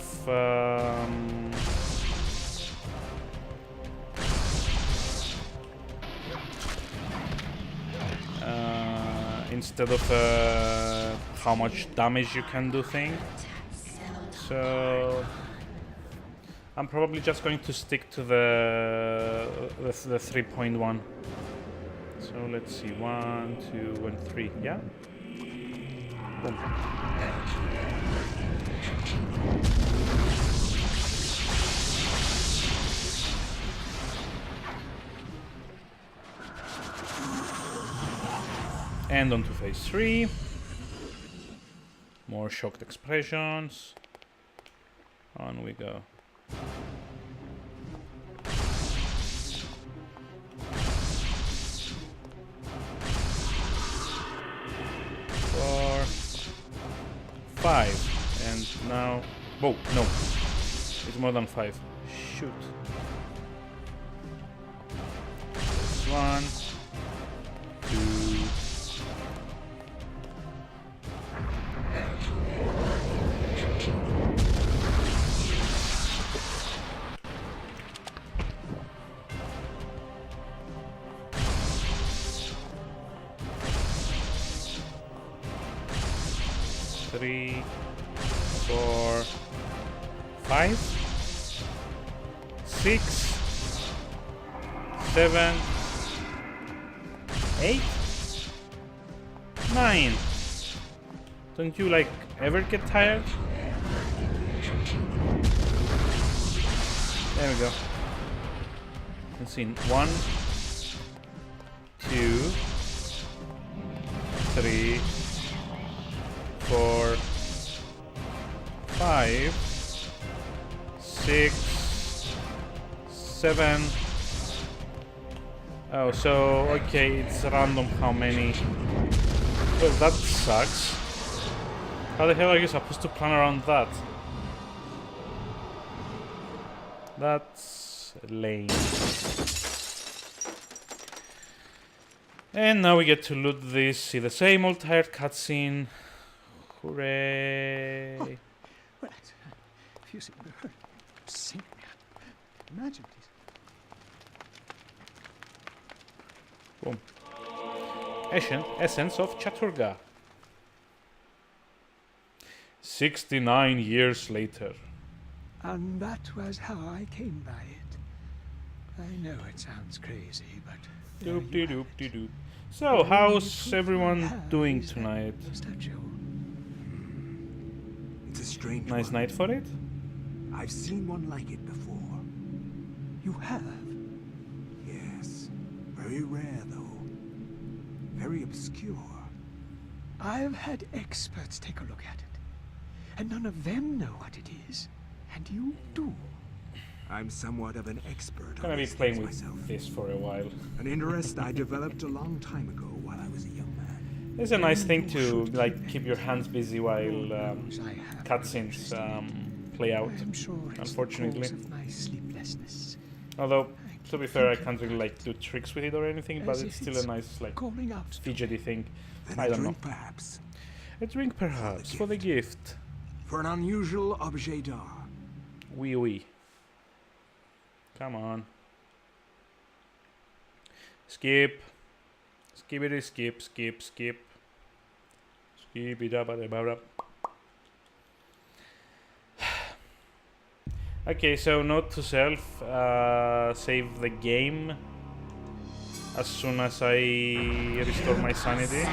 how much damage you can do thing. So I'm probably just going to stick to the 3.1. So let's see, 1, 2, and 3. Yeah. Boom. And on to phase 3. More shocked expressions. On we go. Four, 5, and now. Whoa, no, it's more than 5. Shoot. 1, 2. 3, 4, 5, 6, 7, 8, 9. Don't you like ever get tired? There we go. Let's see. 1, 2, 3, 4, 5, 6, 7. Oh, so okay, it's random how many. Well, that sucks. How the hell are you supposed to plan around that? That's lame. And now we get to loot this, see the same old tired cutscene. Hooray! Well, if you see her singing, imagine this. Boom. Essence of Chaturga. 69 years later. And that was how I came by it. I know it sounds crazy, but Doop de doop de doop. So, how's everyone doing tonight? It's a strange Nice one. night for it? I've seen one like it before. You have? Yes. Very rare, though. Very obscure. I've had experts take a look at it, and none of them know what it is, and you do. I'm somewhat of an expert I'm gonna on be these playing things with myself. this for a while. An interest I developed a long time ago while I was a young man. It's a nice thing to like keep your hands busy while cutscenes play out. I'm sure it's unfortunately. the cause of my sleeplessness. Although I To be fair, I can't really like do tricks with it or anything, but As it's if still it's a nice like calling out to fidgety thing. Then I a don't know. drink, perhaps. A drink perhaps for the gift. For an unusual objet d'art. Oui, oui. Come on. Skip. Skippity skip, skip, skip. Skip it up, up. Okay, so note to self, save the game as soon as I restore my sanity.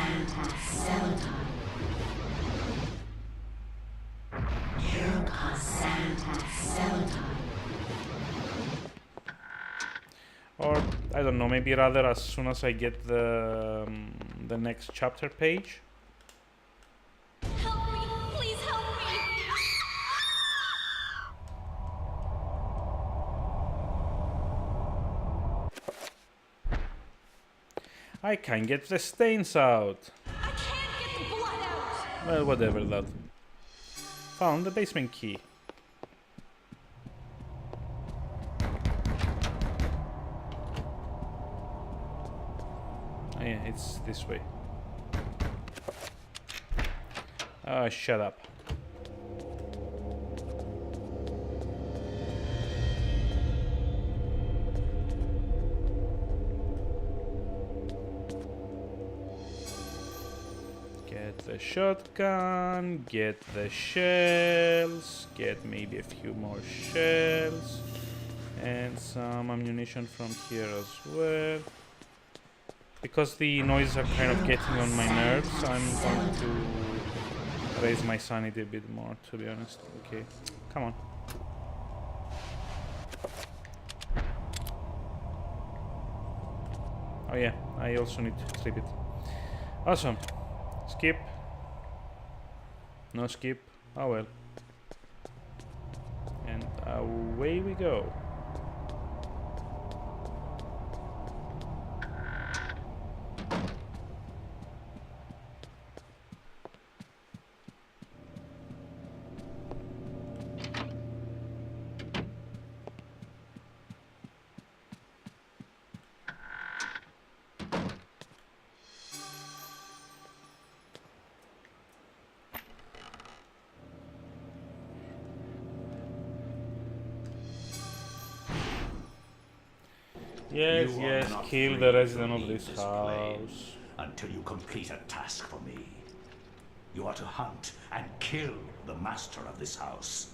Or, I don't know, maybe rather as soon as I get the next chapter page. Help me! Please help me! I can't get the stains out. I can't get the blood out! Well, whatever that. Found the basement key. Oh yeah, it's this way. Ah, shut up. Get the shotgun, get the shells, get maybe a few more shells, and some ammunition from here as well. Because the noises are kind of getting on my nerves, I'm going to raise my sanity a bit more, to be honest. Okay, come on. Oh yeah, I also need to trip it. Awesome. Skip. No skip. Oh well. And away we go. Yes, You are yes, not kill free the to resident of leave this plane house. until you complete a task for me. You are to hunt and kill the master of this house.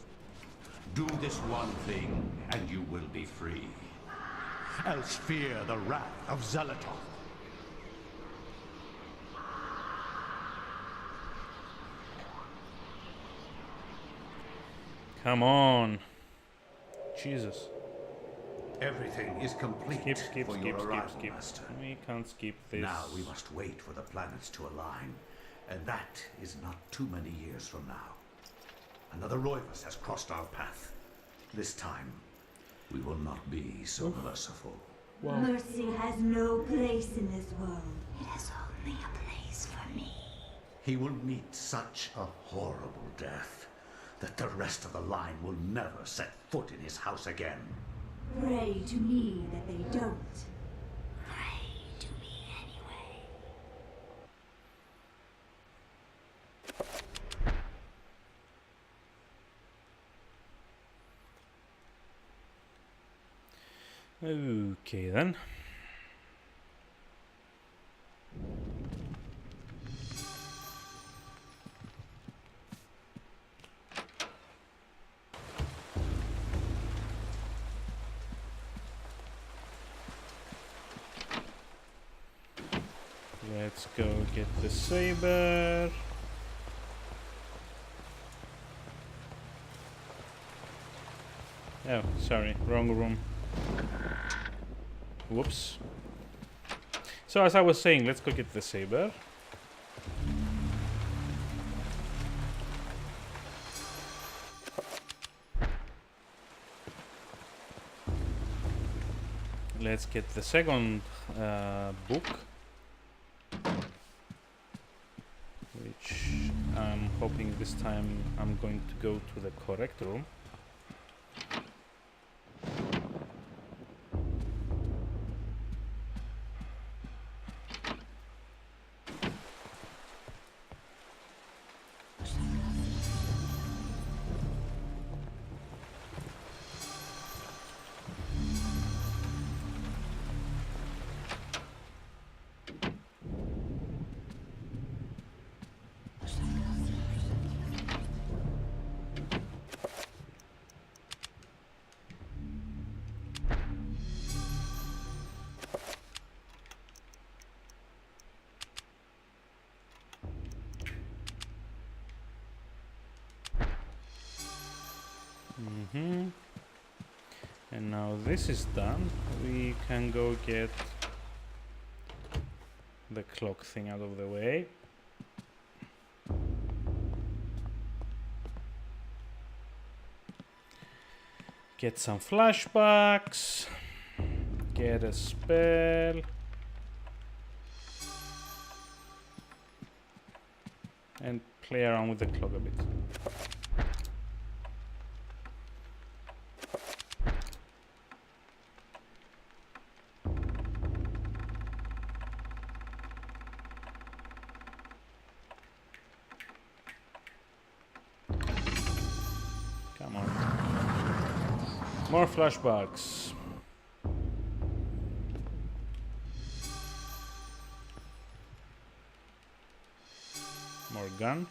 Do this one thing, and you will be free. Else fear the wrath of Zelatoth. Come on. Jesus. Everything is complete Skip, for skip, your skip, arrival, skip. Master. We can't skip this. Now we must wait for the planets to align, and that is not too many years from now. Another Roivus has crossed our path. This time, we will not be so merciful. Wow. Mercy has no place in this world. It has only a place for me. He will meet such a horrible death that the rest of the line will never set foot in his house again. Pray to me that they don't. Pray to me anyway. Okay then. Let's go get the saber. Oh, sorry, wrong room. Whoops. So as I was saying, let's go get the saber. Let's get the second book, which I'm hoping this time I'm going to go to the correct room. And now this is done. We can go get the clock thing out of the way. Get some flashbacks. Get a spell. And play around with the clock a bit. Come on. More flashbacks. More gun.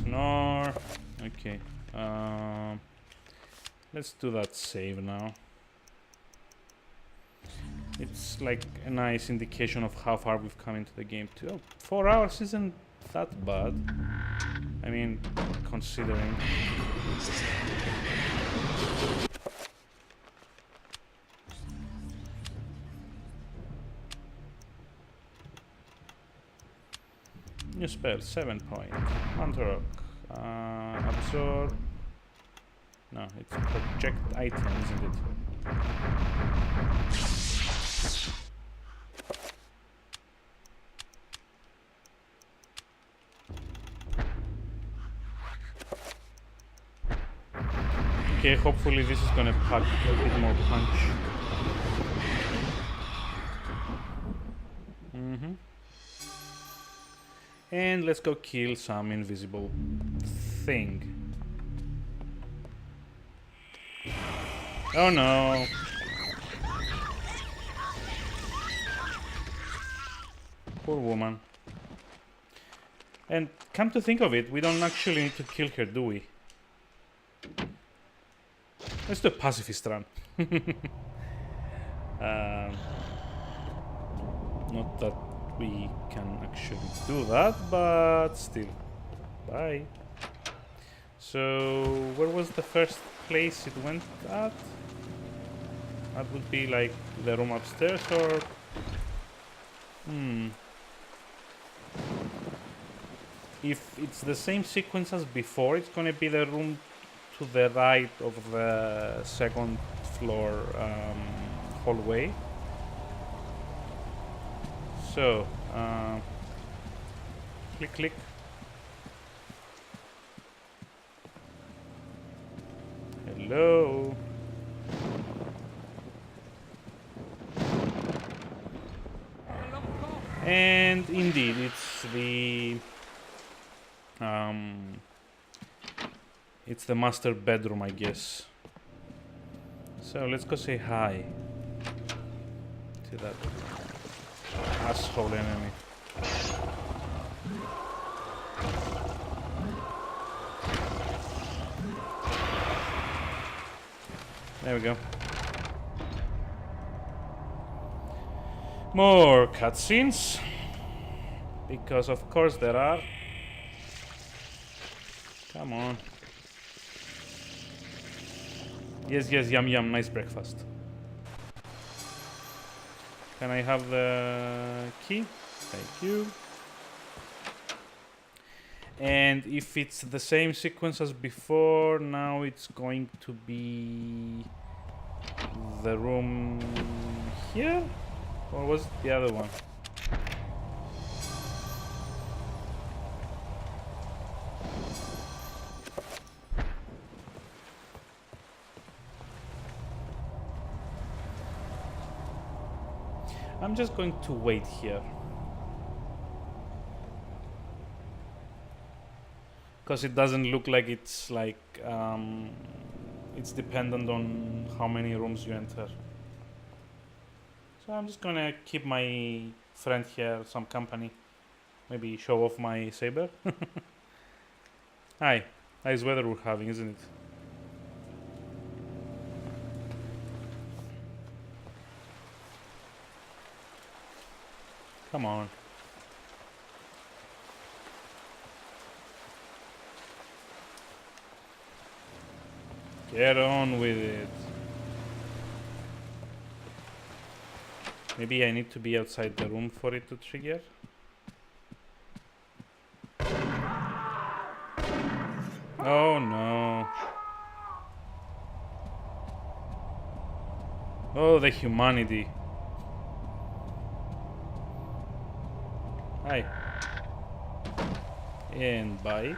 Snore. Okay. Let's do that save now. It's like a nice indication of how far we've come into the game too. Oh, 4 hours isn't that bad. I mean, considering. New spell, 7 point. Mantarok. Absorb. No, it's project item, isn't it? Okay, hopefully this is gonna pack a bit more punch. And let's go kill some invisible thing. Oh no! Poor woman. And come to think of it, we don't actually need to kill her, do we? Let's do a pacifist run. Not that we can actually do that, but still. Bye. So, where was the first place it went at? That would be like the room upstairs, or... If it's the same sequence as before, it's gonna be the room to the right of the second floor hallway. So, click, click. Hello. And indeed, it's the master bedroom, I guess. So let's go say hi to that asshole enemy. There we go. More cutscenes, because of course there are. Come on. Yes, yes, yum yum, nice breakfast. Can I have the key? Thank you. And if it's the same sequence as before, now it's going to be the room here? Or was it the other one? I'm just going to wait here. Because it doesn't look like it's like it's dependent on how many rooms you enter. So I'm just gonna keep my friend here, some company. Maybe show off my saber. Hi, nice weather we're having, isn't it? Come on. Get on with it. Maybe I need to be outside the room for it to trigger. Oh no. Oh, the humanity. Hi. And bye.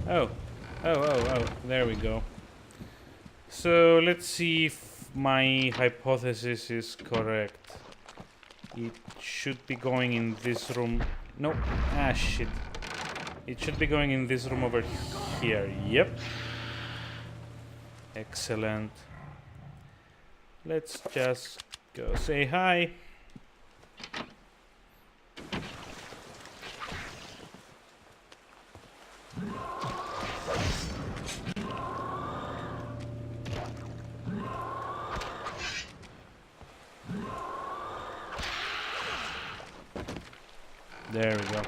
Oh, there we go. So let's see if my hypothesis is correct. It should be going in this room. No, shit. It should be going in this room over here. Yep. Excellent. Let's just go say hi. There we go.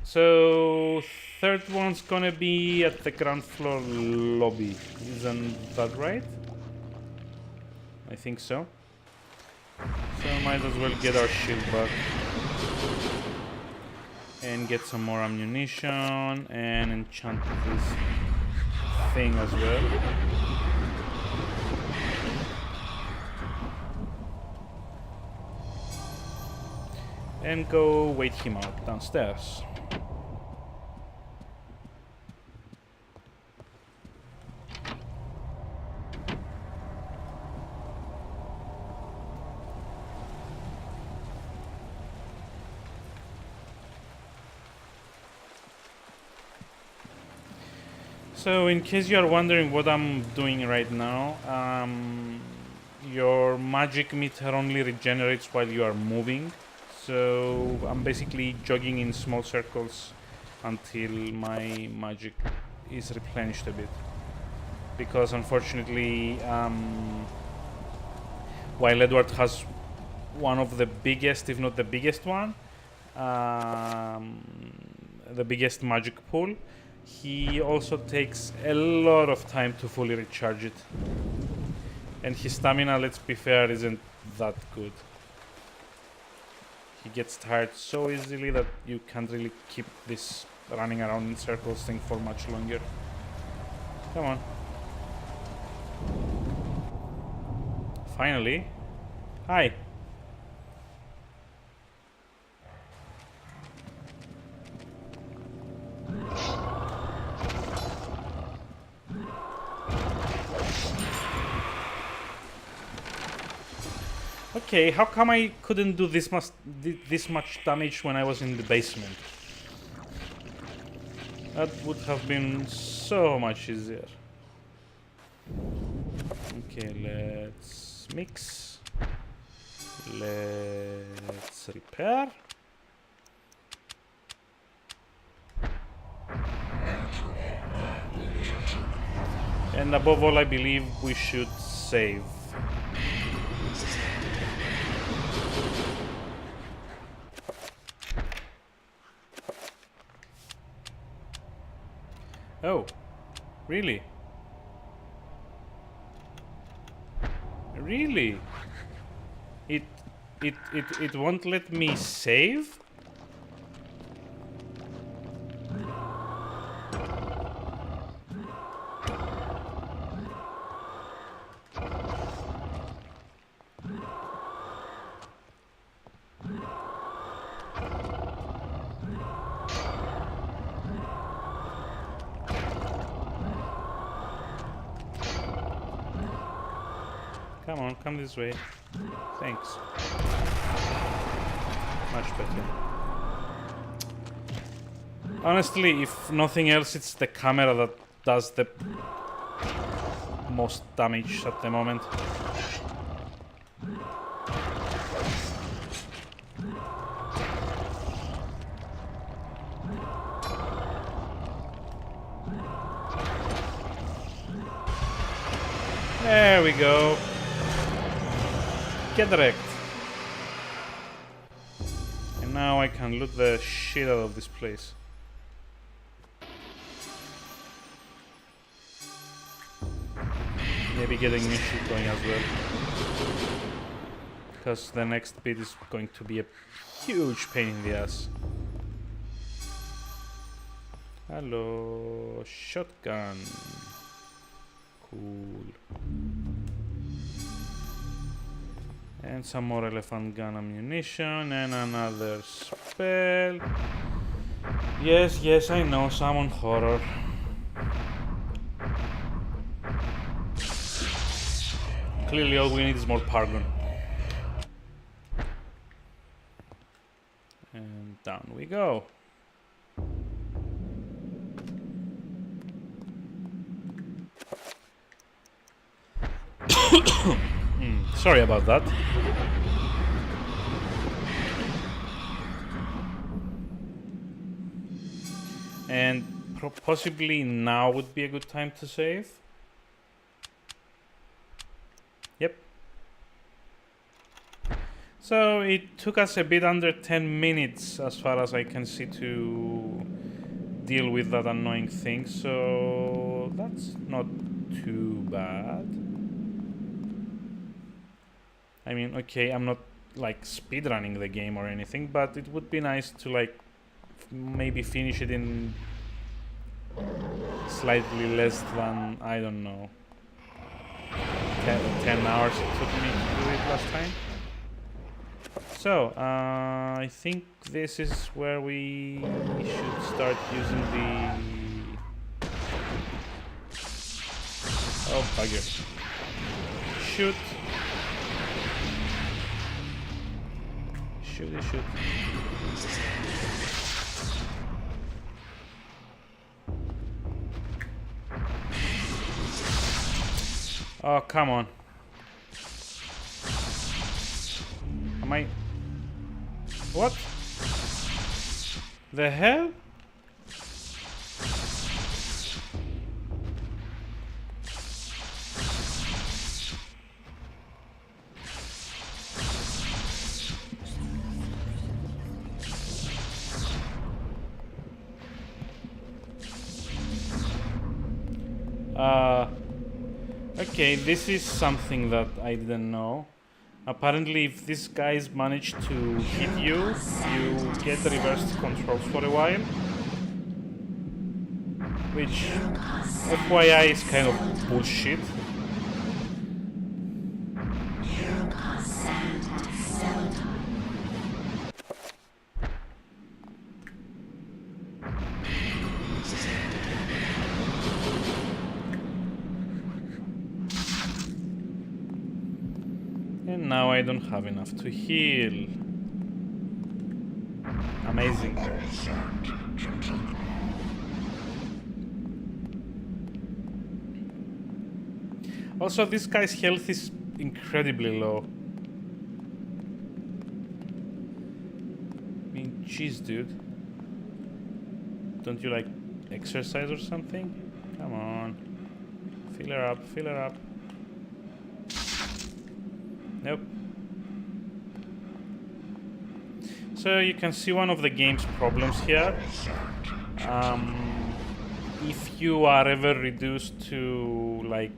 So third one's gonna be at the ground floor lobby. Isn't that right? I think so. So might as well get our shield back. And get some more ammunition and enchant this thing as well. And go wait him out downstairs. So in case you are wondering what I'm doing right now, your magic meter only regenerates while you are moving. So I'm basically jogging in small circles until my magic is replenished a bit. Because unfortunately, while Edward has one of the biggest, if not the biggest one, the biggest magic pool, he also takes a lot of time to fully recharge it. And his stamina, let's be fair, isn't that good. He gets tired so easily that you can't really keep this running around in circles thing for much longer. Come on. Finally. Hi. Okay, how come I couldn't do this much damage when I was in the basement? That would have been so much easier. Okay, let's mix. Let's repair. And above all, I believe we should save. Oh, really? Really? It won't let me save? Come on, come this way. Thanks. Much better. Honestly, if nothing else, it's the camera that does the most damage at the moment. There we go. Get wrecked. And now I can loot the shit out of this place. Maybe getting new shit going as well. Because the next bit is going to be a huge pain in the ass. Hello, shotgun. Cool. And some more elephant gun ammunition and another spell. Yes, yes, I know, summon horror. Clearly all we need is more Pargon. And down we go. Sorry about that. And possibly now would be a good time to save. Yep. So it took us a bit under 10 minutes as far as I can see to deal with that annoying thing, so that's not too bad. I mean, okay, I'm not like speedrunning the game or anything, but it would be nice to like maybe finish it in slightly less than, I don't know, 10 hours it took me to do it last time. So, I think this is where we should start using the... Oh, bugger. Shoot. Shoot. Oh, come on. Am I... What? The hell? Okay, this is something that I didn't know. Apparently, if these guys manage to hit you, you get reversed controls for a while. Which, FYI, is kind of bullshit. And now I don't have enough to heal. Amazing. Also, this guy's health is incredibly low. I mean, jeez, dude. Don't you like exercise or something? Come on. Fill her up, fill her up. Nope. So you can see one of the game's problems here. If you are ever reduced to like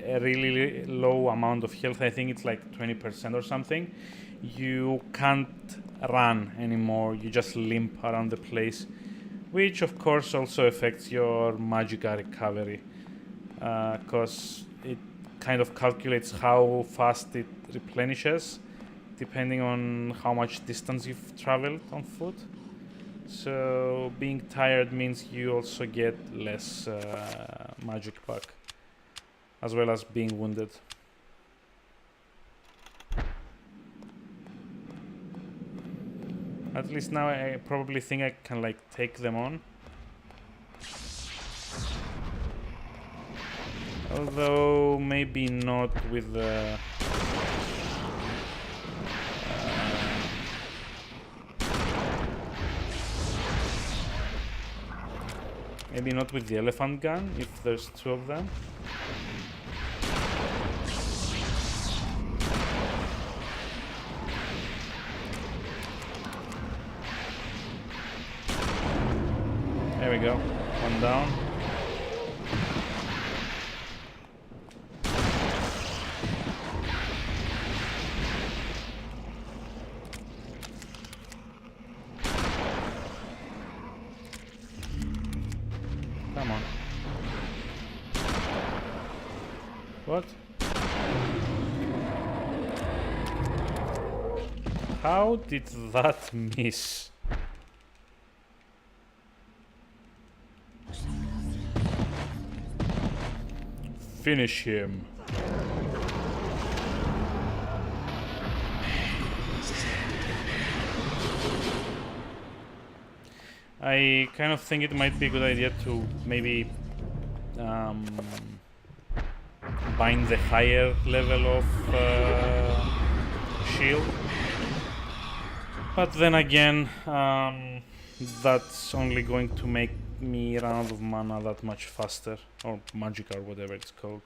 a really low amount of health, I think it's like 20% or something, you can't run anymore, you just limp around the place, which of course also affects your magica recovery, because it kind of calculates how fast it replenishes depending on how much distance you've traveled on foot. So being tired means you also get less magic back, as well as being wounded. At least now I probably think I can like take them on. Although maybe not with the maybe not with the elephant gun if there's two of them. There we go. One down. Come on. What? How did that miss? Finish him. I kind of think it might be a good idea to maybe bind the higher level of shield. But then again, that's only going to make me run out of mana that much faster, or magic or whatever it's called.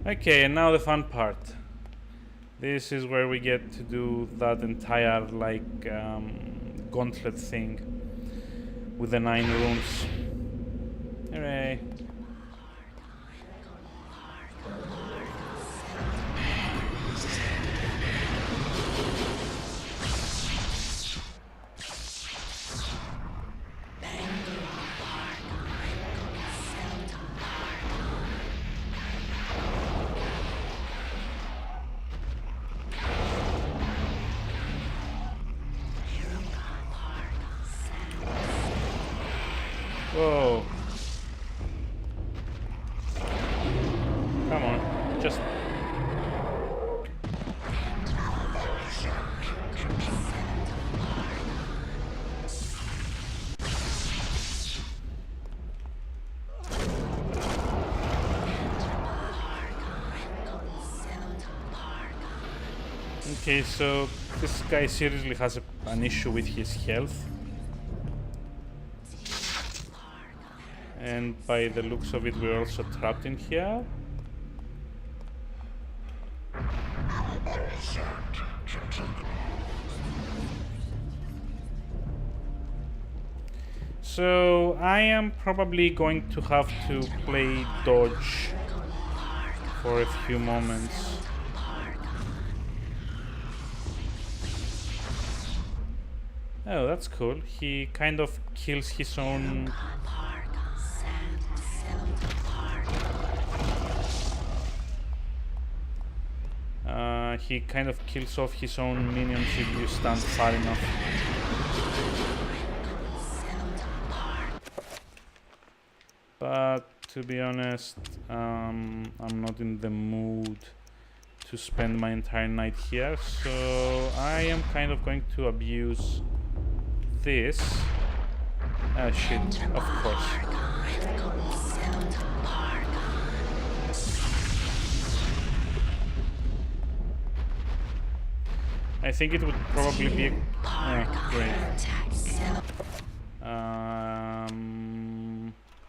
Okay, and now the fun part. This is where we get to do that entire like gauntlet thing with the 9 runes. Hooray. Whoa. Come on, just... Okay, so this guy seriously has an issue with his health. And by the looks of it, we're also trapped in here. So I am probably going to have to play dodge for a few moments. Oh, that's cool. He kind of kills his own... he kind of kills off his own minions if you stand far enough. But to be honest, I'm not in the mood to spend my entire night here, so I am kind of going to abuse this. Ah, shit, of course. I think it would probably be great.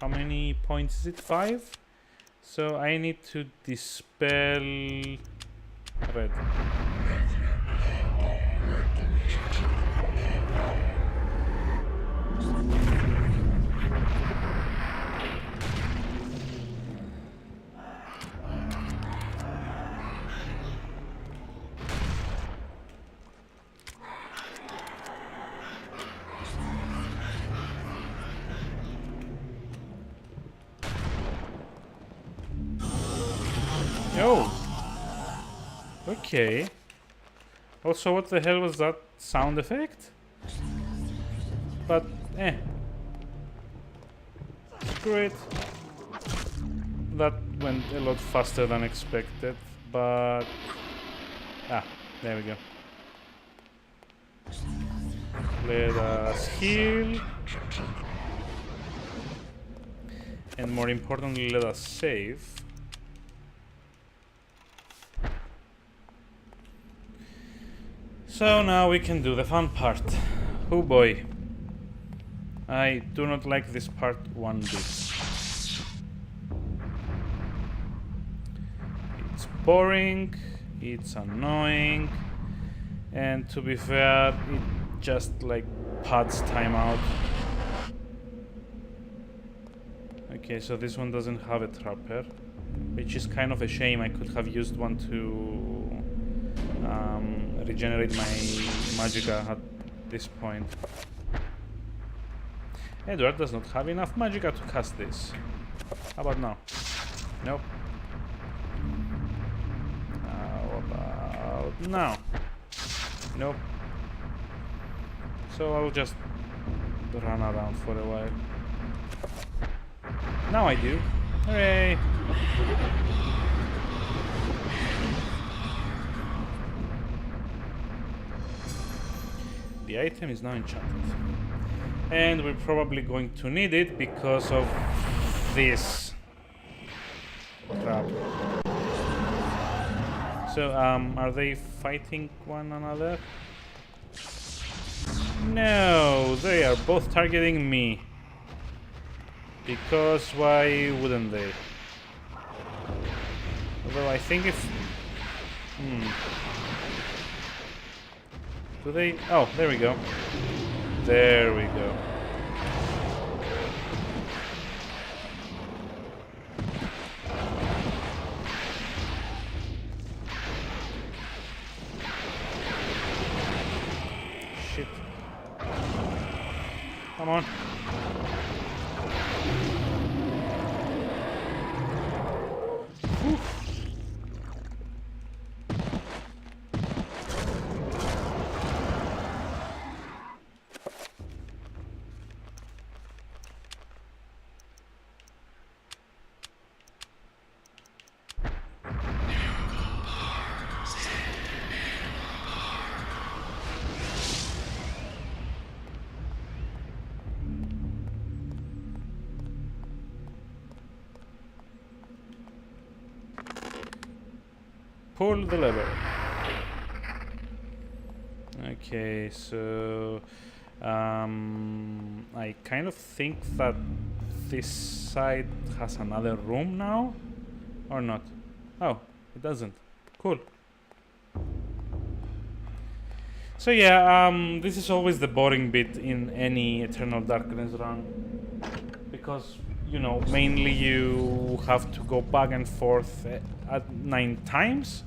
How many points is it? 5? So I need to dispel red. Oh! Okay. Also, what the hell was that sound effect? But, screw it. That went a lot faster than expected, but... Ah, there we go. Let us heal. And more importantly, let us save. So now we can do the fun part. Oh boy. I do not like this part one bit. It's boring, it's annoying, and to be fair, it just like pads time out. Okay, so this one doesn't have a trapper, which is kind of a shame. I could have used one to regenerate my magicka at this point. Edward does not have enough magicka to cast this. How about now? Nope. How about now? Nope. So I'll just run around for a while. Now I do. Hooray! The item is now enchanted. And we're probably going to need it because of this trap. So, are they fighting one another? No, they are both targeting me. Because why wouldn't they? Although I think if... Do they... Oh, there we go. There we go. Shit. Come on. Oof. Pull the lever. Okay, so I kind of think that this side has another room now, or not? Oh, it doesn't. Cool. So yeah, this is always the boring bit in any Eternal Darkness run, because you know, mainly you have to go back and forth at 9 times,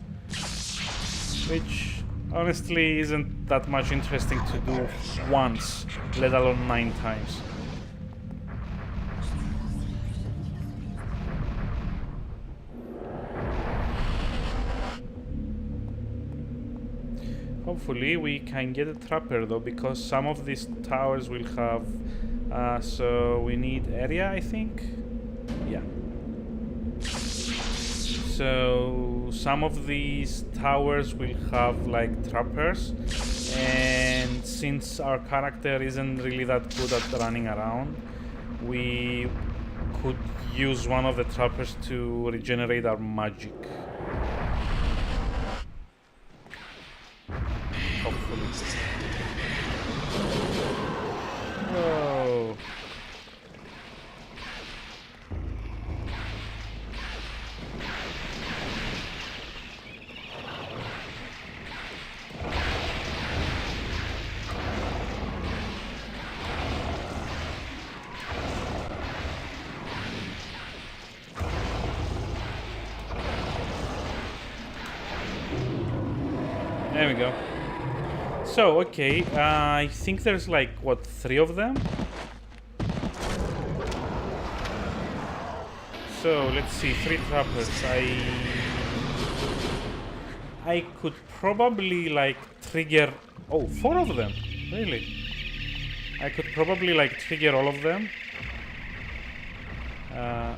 which honestly isn't that much interesting to do once, let alone 9 times. Hopefully we can get a trapper though, because some of these towers will have so we need area, I think. Yeah. So some of these towers will have like trappers, and since our character isn't really that good at running around, we could use one of the trappers to regenerate our magic. Hopefully. Whoa. There we go. So, okay, I think there's like, what, 3 of them? So, let's see, 3 trappers. I could probably like trigger... Oh, 4 of them, really? I could probably like trigger all of them.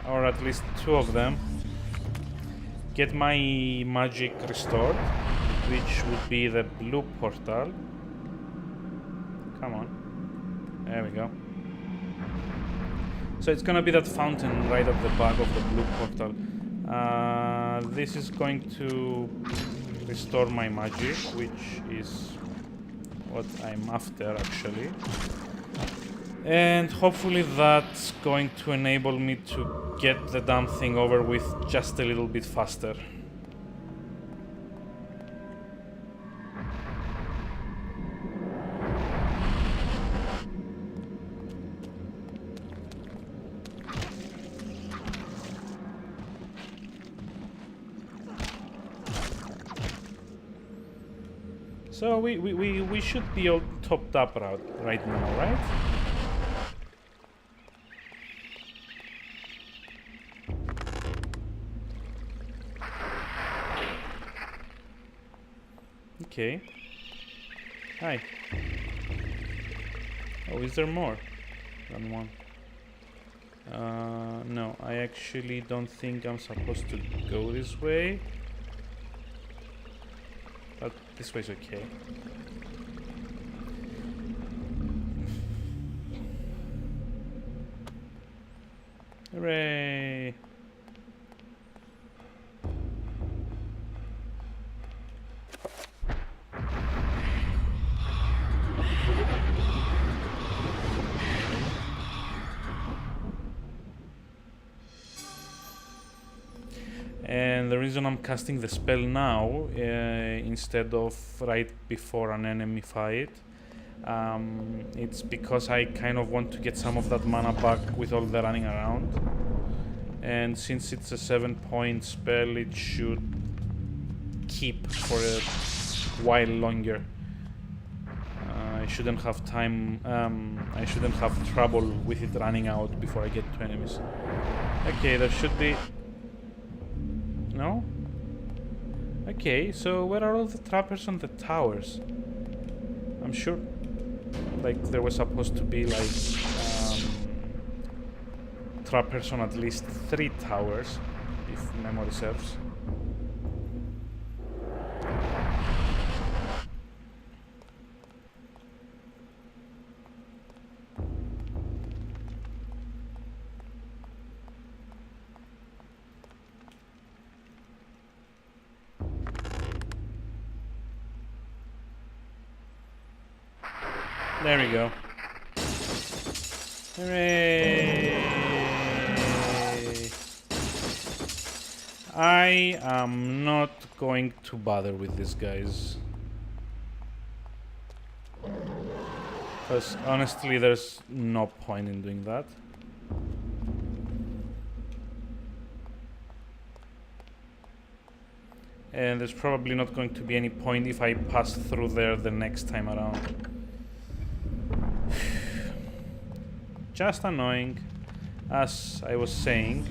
Or at least 2 of them. Get my magic restored, which would be the blue portal. Come on. There we go. So it's gonna be that fountain right at the back of the blue portal. This is going to restore my magic, which is what I'm after actually. And hopefully that's going to enable me to get the damn thing over with just a little bit faster. So we should be all topped up right now, right? Okay. Hi. Oh, is there more than one? No, I actually don't think I'm supposed to go this way. But this way's okay. Hooray! And the reason I'm casting the spell now instead of right before an enemy fight, it's because I kind of want to get some of that mana back with all the running around. And since it's a 7-point spell, it should keep for a while longer. I shouldn't have time, I shouldn't have trouble with it running out before I get to enemies. Okay, there should be... No? Okay, so where are all the trappers on the towers? I'm sure, like, there was supposed to be, like, trappers on at least 3 towers, if memory serves. There we go. Hooray! I am not going to bother with these guys. Because honestly, there's no point in doing that. And there's probably not going to be any point if I pass through there the next time around. Just annoying, as I was saying.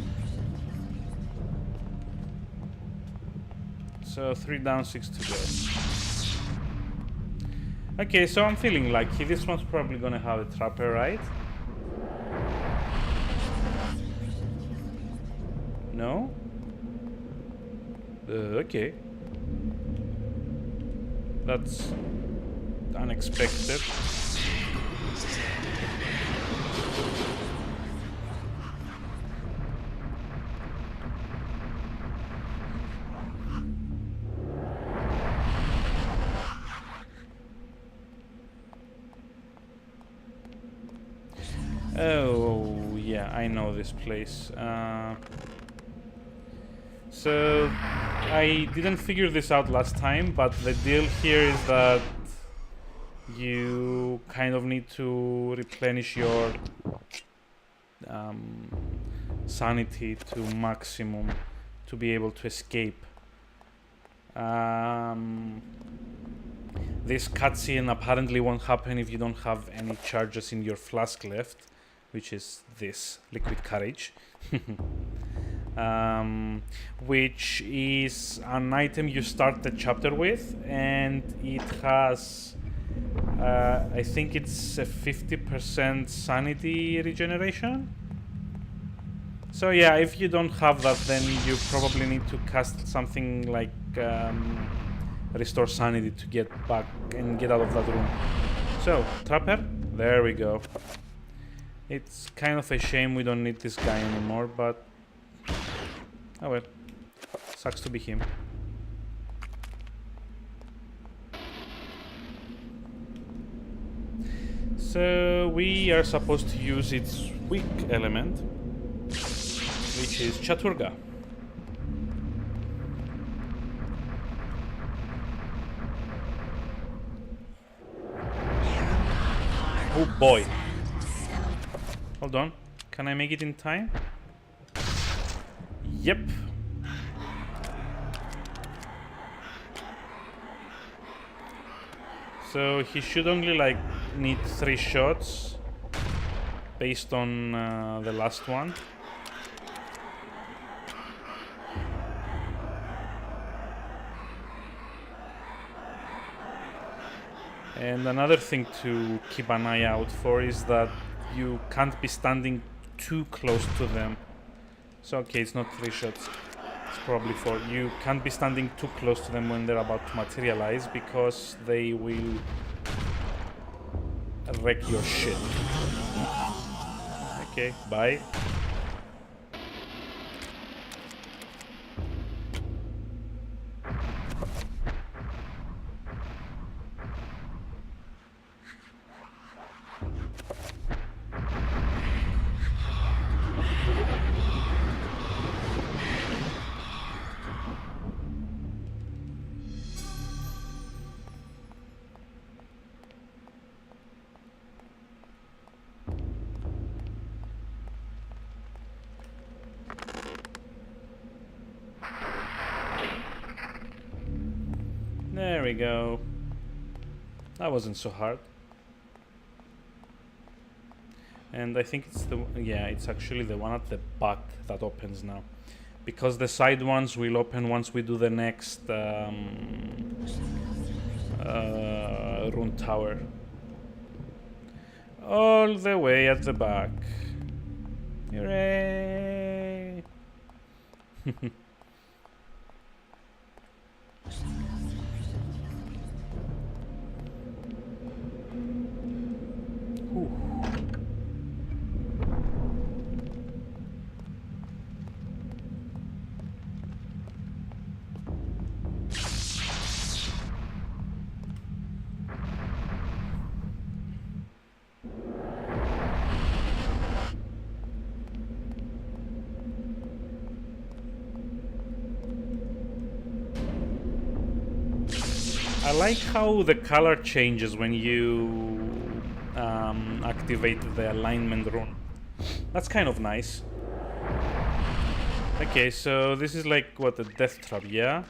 So 3 down, 6 to go. Okay, so I'm feeling lucky. This one's probably gonna have a trapper, right? No? Okay. That's unexpected. Oh, yeah, I know this place. So, I didn't figure this out last time, but the deal here is that you kind of need to replenish your sanity to maximum to be able to escape. This cutscene apparently won't happen if you don't have any charges in your flask left, which is this liquid courage. Which is an item you start the chapter with, and it has I think it's a 50% sanity regeneration. So yeah, if you don't have that, then you probably need to cast something like restore sanity to get back and get out of that room. So, Trapper, there we go. It's kind of a shame we don't need this guy anymore, but oh well, sucks to be him. So we are supposed to use its weak element, which is Chaturga. Oh boy. Hold on. Can I make it in time? Yep. So he should only like need 3 shots based on the last one. And another thing to keep an eye out for is that you can't be standing too close to them. So okay, it's not 3 shots, it's probably 4. You can't be standing too close to them when they're about to materialize, because they will wreck your shit. Okay, bye. There we go. That wasn't so hard. And I think it's it's actually the one at the back that opens now, because the side ones will open once we do the next rune tower. All the way at the back. Hooray! I like how the color changes when you activate the alignment rune. That's kind of nice. Okay, so this is like, what, a death trap, yeah?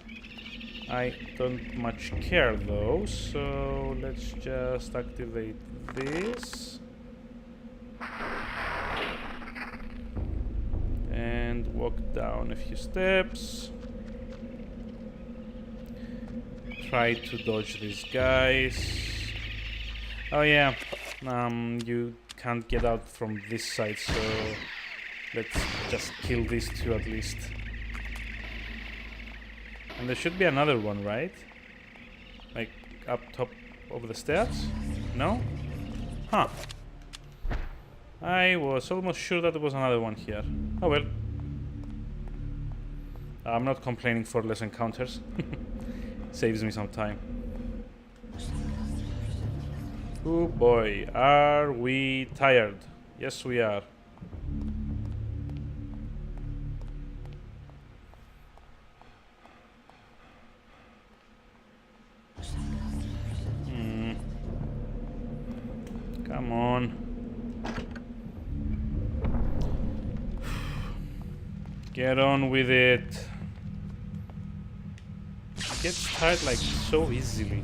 I don't much care though, so let's just activate this. And walk down a few steps. Try to dodge these guys. Oh yeah, you can't get out from this side, so let's just kill these two at least. And there should be another one, right? Like up top of the stairs? No? Huh. I was almost sure that there was another one here. Oh well. I'm not complaining for less encounters. Saves me some time. Oh boy, are we tired? Yes, we are. Come on. Get on with it. Gets tired like so easily.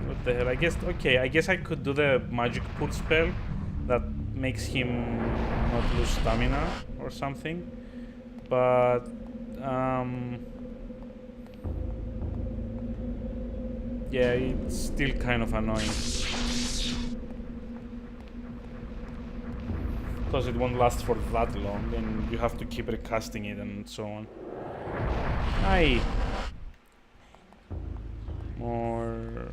What the hell? I guess, okay, I guess I could do the magic pull spell that makes him not lose stamina or something, but yeah, it's still kind of annoying because it won't last for that long and you have to keep recasting it and so on. Aye. More.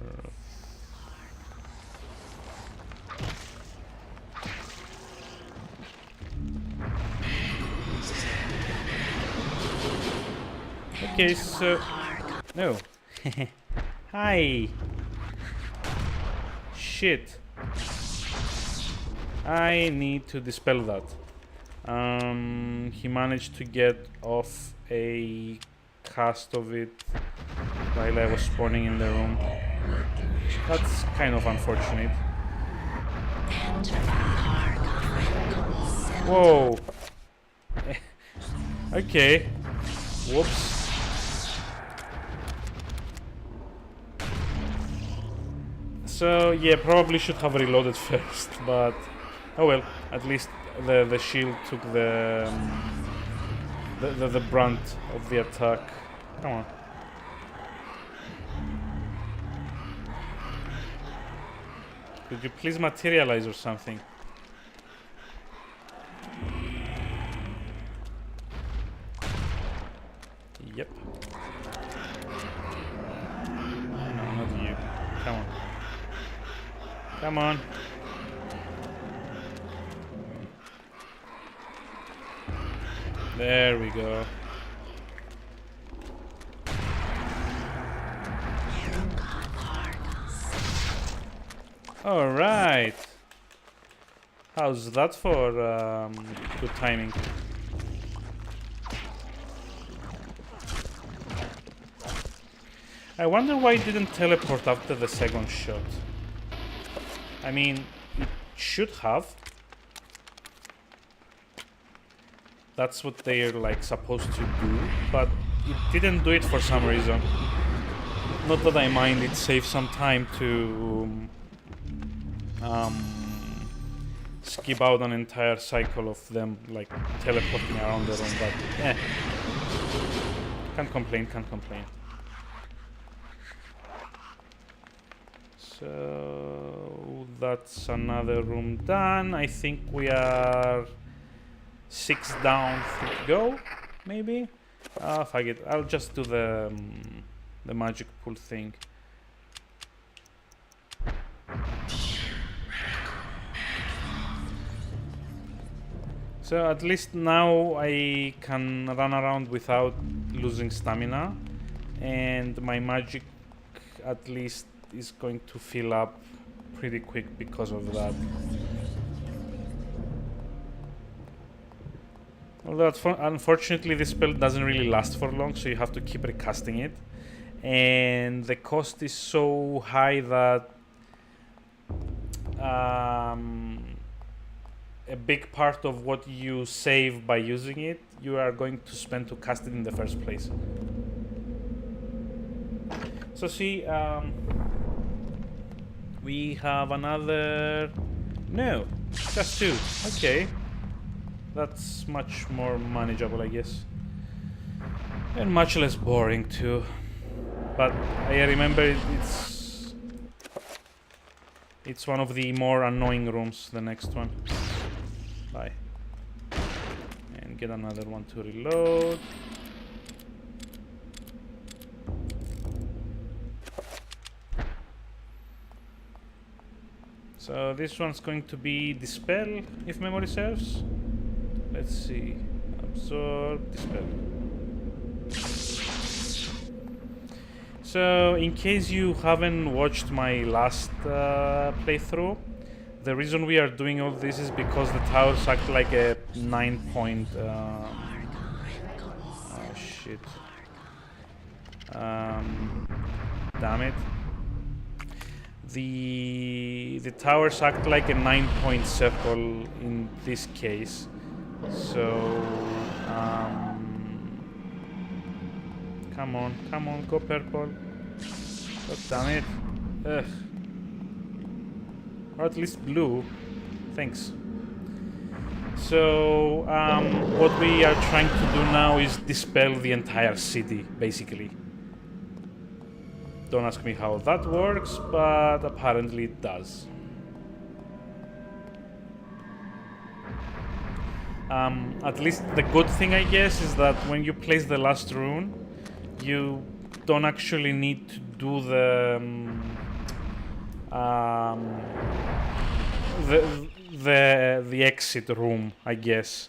Okay, so... No. Hi. Shit. I need to dispel that. He managed to get off a cast of it while I was spawning in the room. That's kind of unfortunate. Whoa. Okay. Whoops. So yeah, probably should have reloaded first, but oh well. At least the shield took the brunt of the attack. Come on. Could you please materialize or something? Yep. No, not you. Come on. Come on. There we go. All right. How's that for good timing? I wonder why it didn't teleport after the second shot. I mean, it should have. That's what they're like supposed to do, but it didn't do it for some reason. Not that I mind, it saves some time to skip out an entire cycle of them like teleporting around the room, but can't complain, can't complain. So that's another room done. I think we are 6 down, 3 to go, maybe. Fuck it. I'll just do the magic pool thing. So at least now I can run around without losing stamina, and my magic at least is going to fill up pretty quick because of that. Although unfortunately this spell doesn't really last for long, so you have to keep recasting it, and the cost is so high that a big part of what you save by using it, you are going to spend to cast it in the first place. So see, we have another... No, just 2. Okay. That's much more manageable, I guess. And much less boring, too. But I remember it's one of the more annoying rooms, the next one. Bye. And get another one to reload. So this one's going to be Dispel, if memory serves. Let's see. Absorb, Dispel. So, in case you haven't watched my last playthrough, the reason we are doing all this is because the towers act like a 9-point... oh shit. Damn it. The towers act like a 9-point circle in this case. So, come on, go purple. God damn it. Ugh. Or at least blue. Thanks. So, what we are trying to do now is dispel the entire city, basically. Don't ask me how that works, but apparently it does. At least the good thing, I guess, is that when you place the last rune, you don't actually need to do the exit room, I guess,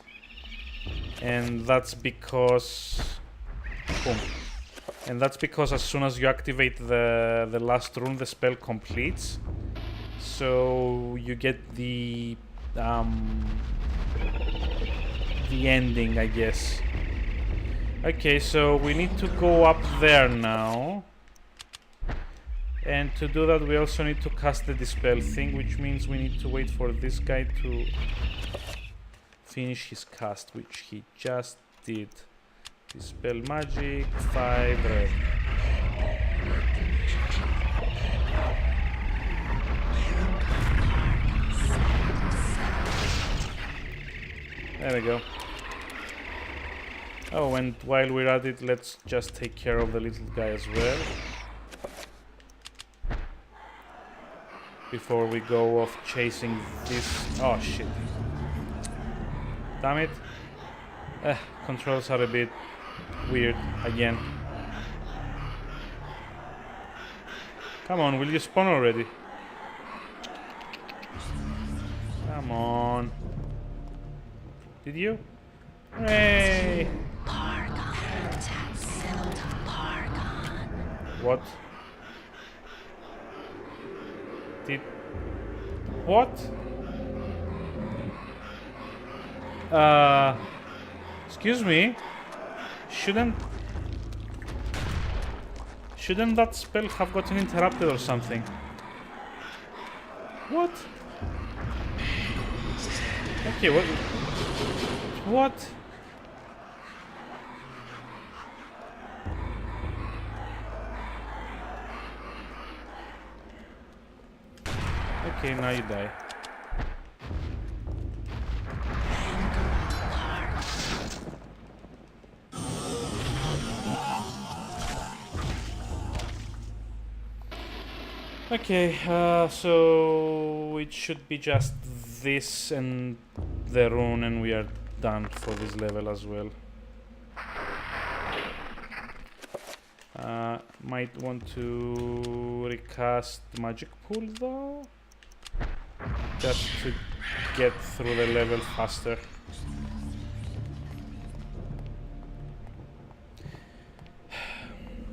and that's because boom. And that's because as soon as you activate the last rune, the spell completes. So you get the ending, I guess. Okay, so we need to go up there now. And to do that, we also need to cast the dispel thing, which means we need to wait for this guy to finish his cast, which he just did. Dispel magic, 5 red. There we go. Oh, and while we're at it, let's just take care of the little guy as well. Before we go off chasing this... Oh, shit. Damn it. Controls are a bit weird again. Come on, will you spawn already? Come on. Did you? Hooray! Pargon attack settled Pargon. What? What? Excuse me? Shouldn't that spell have gotten interrupted or something? What? Okay, what? What? Okay, now you die. Okay, so it should be just this and the rune, and we are done for this level as well. Might want to recast magic pool though, just to get through the level faster.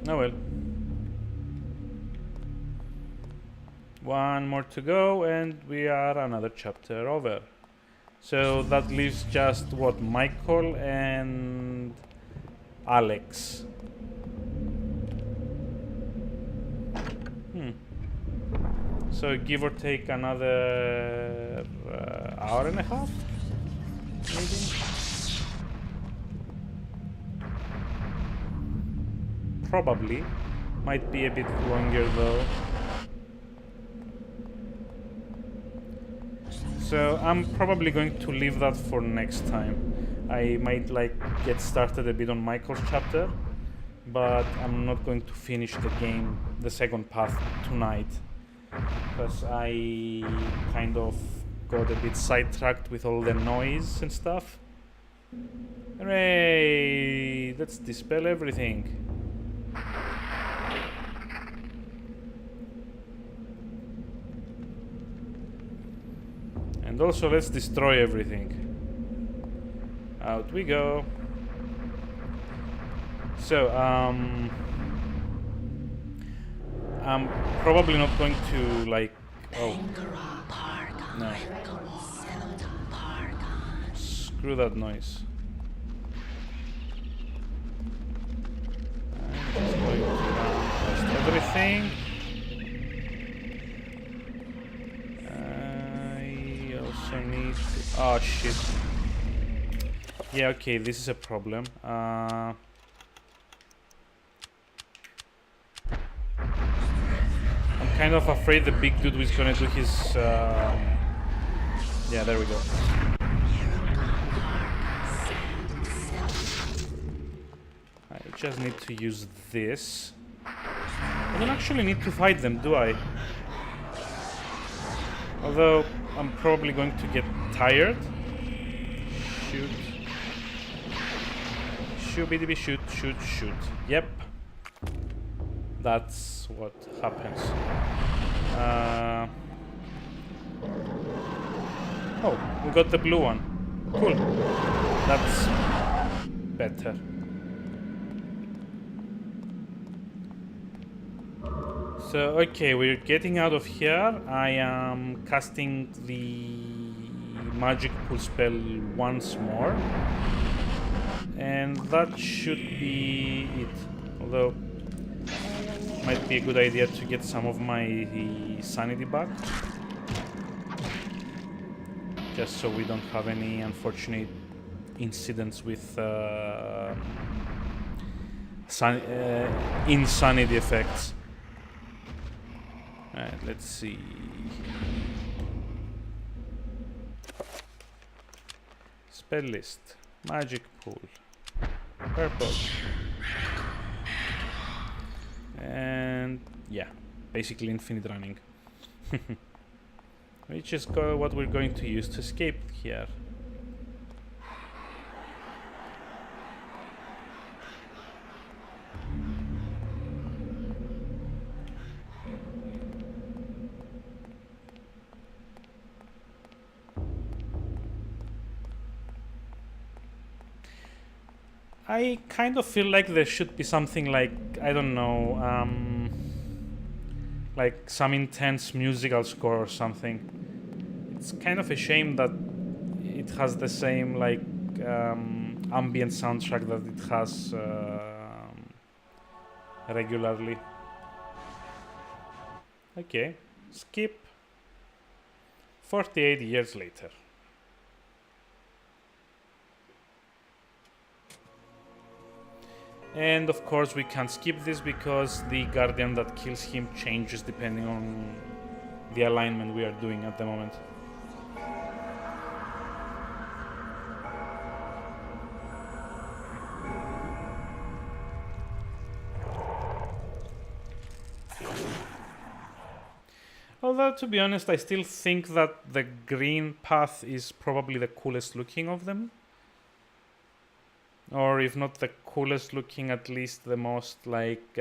Oh well. One more to go and we are another chapter over. So that leaves just what, Michael and Alex. So give or take another hour and a half, maybe? Probably. Might be a bit longer though. So I'm probably going to leave that for next time. I might like get started a bit on Michael's chapter, but I'm not going to finish the game, the second path, tonight, because I kind of got a bit sidetracked with all the noise and stuff. Hooray! Let's dispel everything. And also let's destroy everything. Out we go. So, I'm probably not going to like... Oh. No. Screw that noise. I'm just going to test everything. I also need to... Oh shit. Yeah, okay, this is a problem. I'm kind of afraid the big dude is gonna do his... Yeah, there we go. I just need to use this. I don't actually need to fight them, do I? Although, I'm probably going to get tired. Shoot. Shoot, shoot, shoot, shoot. Yep. That's what happens. Oh, we got the blue one. Cool. That's better. So, okay, we're getting out of here. I am casting the magic pool spell once more. And that should be it. Although, might be a good idea to get some of my sanity back. Just so we don't have any unfortunate incidents with insanity effects. Alright, let's see. Spell list. Magic pool. Purple. And yeah, basically infinite running. Which is what we're going to use to escape here. I kind of feel like there should be something like, I don't know, like some intense musical score or something. It's kind of a shame that it has the same like ambient soundtrack that it has regularly. Okay, skip. 48 years later. And of course we can't skip this because the guardian that kills him changes depending on the alignment we are doing at the moment. Although, to be honest, I still think that the green path is probably the coolest looking of them. Or if not the coolest looking, at least the most, like,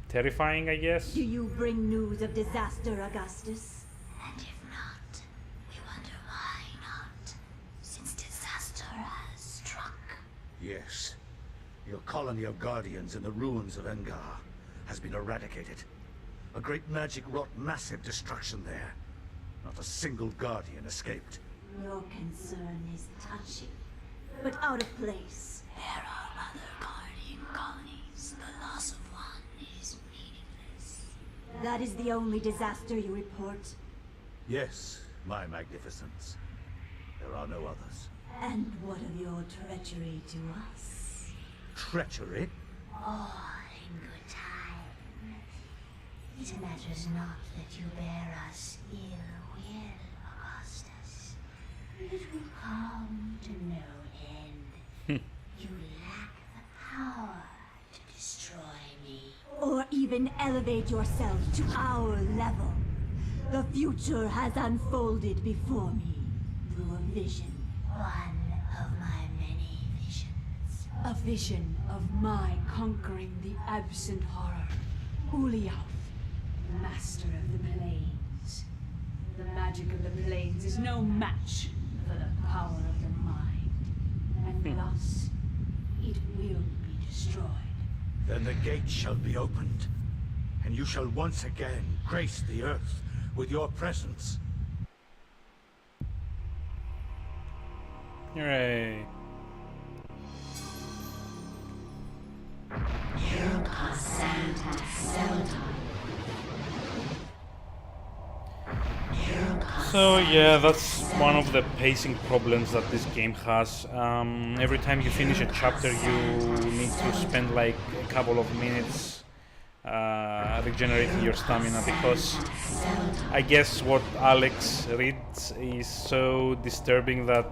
terrifying, I guess. Do you bring news of disaster, Augustus? And if not, we wonder why not, since disaster has struck. Yes. Your colony of guardians in the ruins of Engar has been eradicated. A great magic wrought massive destruction there. Not a single guardian escaped. Your concern is touchy, but out of place. There are other guardian colonies. The loss of one is meaningless. That is the only disaster you report. Yes, my magnificence. There are no others. And what of your treachery to us? Treachery? All in good time. It matters not that you bear us ill will, Augustus. It will come to no end. You lack the power to destroy me. Or even elevate yourself to our level. The future has unfolded before me through a vision. One of my many visions. A vision of my conquering the absent horror. Uliath, master of the plains. The magic of the plains is no match for the power of the mind. And thus, it will be destroyed. Then the gate shall be opened, and you shall once again grace the earth with your presence. Hooray. So yeah, that's one of the pacing problems that this game has. Every time you finish a chapter, you need to spend like a couple of minutes regenerating your stamina, because I guess what Alex reads is so disturbing that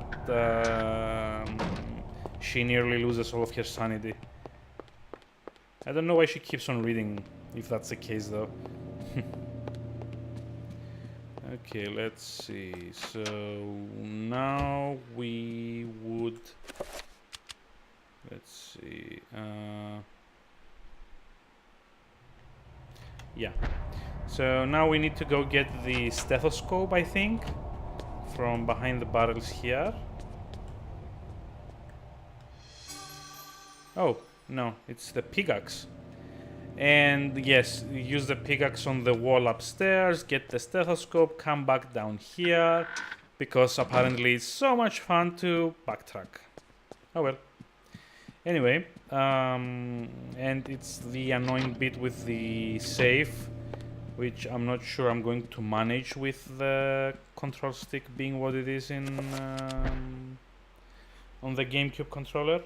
she nearly loses all of her sanity. I don't know why she keeps on reading, if that's the case though. Okay, let's see. So now we would... Let's see. Yeah. So now we need to go get the stethoscope, I think, from behind the barrels here. Oh, no, it's the pickaxe. And yes, use the pickaxe on the wall upstairs, get the stethoscope, come back down here, because apparently it's so much fun to backtrack. Oh well. Anyway, and it's the annoying bit with the save, which I'm not sure I'm going to manage with the control stick being what it is in on the GameCube controller.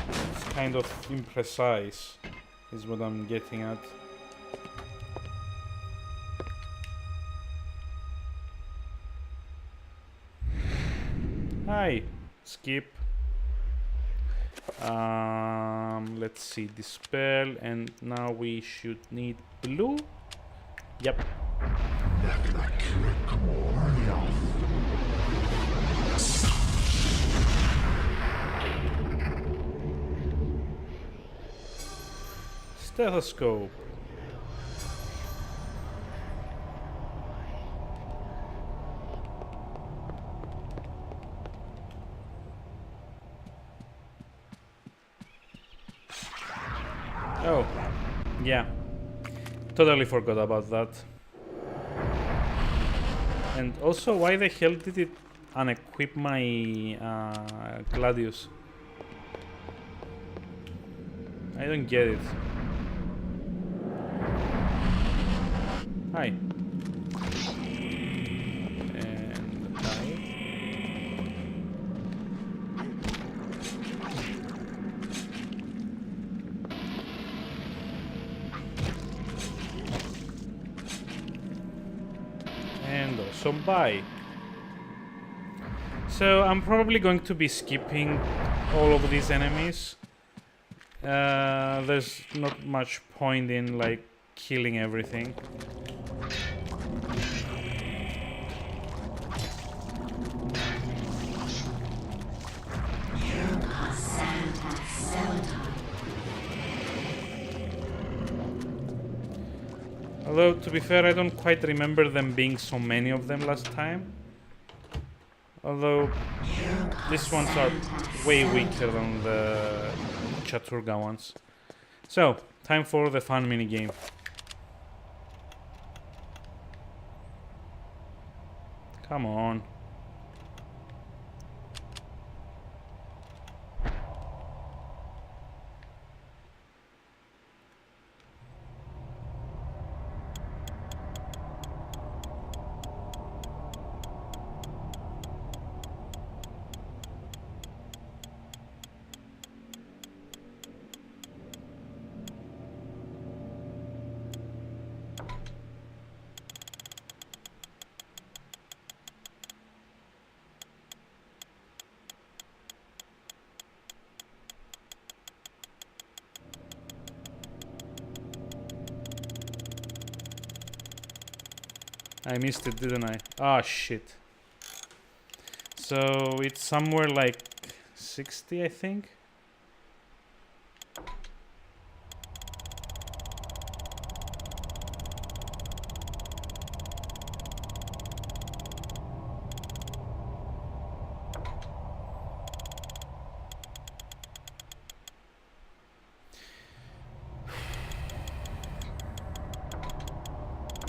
It's kind of imprecise, is what I'm getting at. Hi, skip. Let's see, dispel, and now we should need blue. Yep. Stethoscope. Oh, yeah. Totally forgot about that. And also, why the hell did it unequip my Gladius? I don't get it. Hi. And hi. And also bye. So I'm probably going to be skipping all of these enemies. There's not much point in like killing everything. Although, to be fair, I don't quite remember them being so many of them last time. Although, these ones are way weaker than the Chaturga ones. So, time for the fun minigame. Come on. I missed it, didn't I? Ah, shit. So it's somewhere like 60, I think.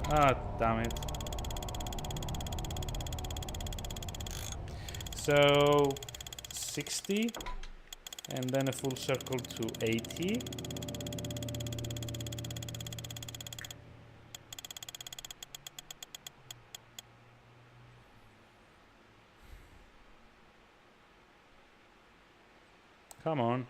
Ah, damn it. So 60 and then a full circle to 80. Come on.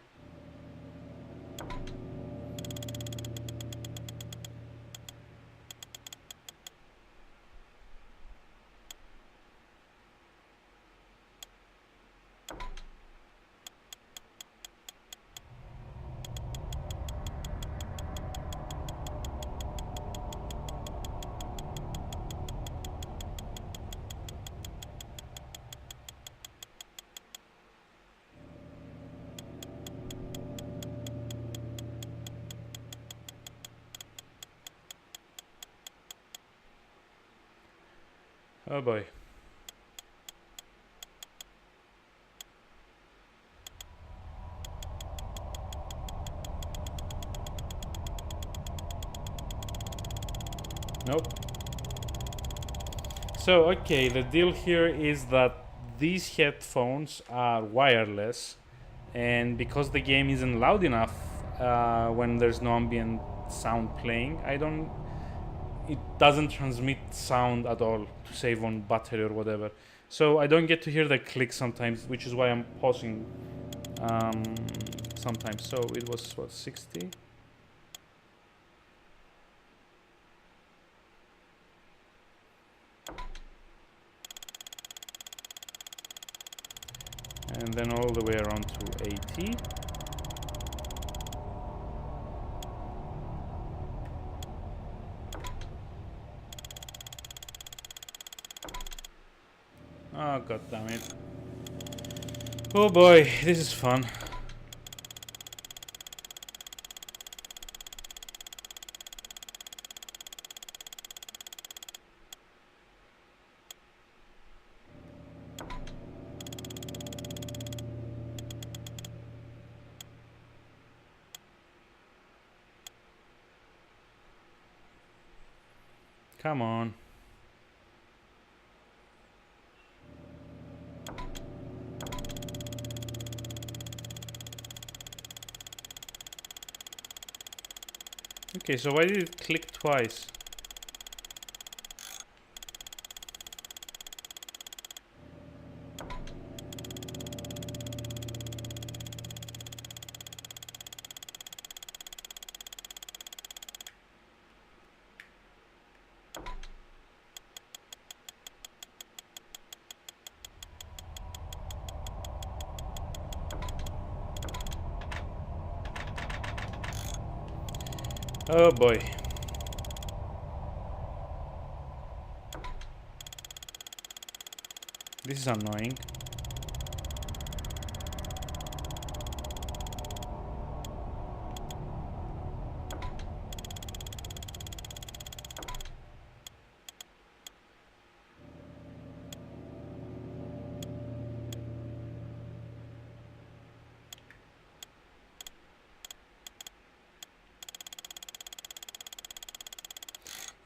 Oh boy. Nope. So, okay, the deal here is that these headphones are wireless, and because the game isn't loud enough when there's no ambient sound playing, it doesn't transmit sound at all to save on battery or whatever. So I don't get to hear the click sometimes, which is why I'm pausing sometimes. So it was, what, 60? And then all the way around to 80. Oh, god damn it. Oh boy, this is fun. Come on. Okay, so why did it click twice? Oh boy. This is annoying.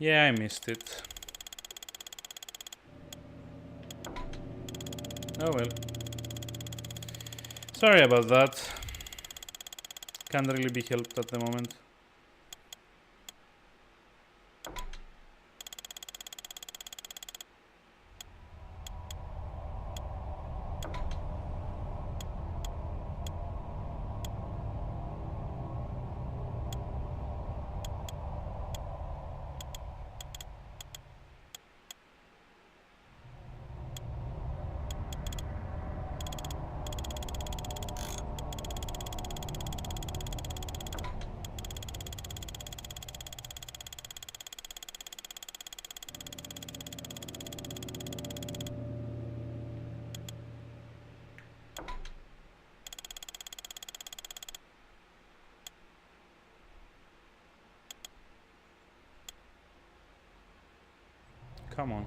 Yeah, I missed it. Oh well. Sorry about that. Can't really be helped at the moment. Come on.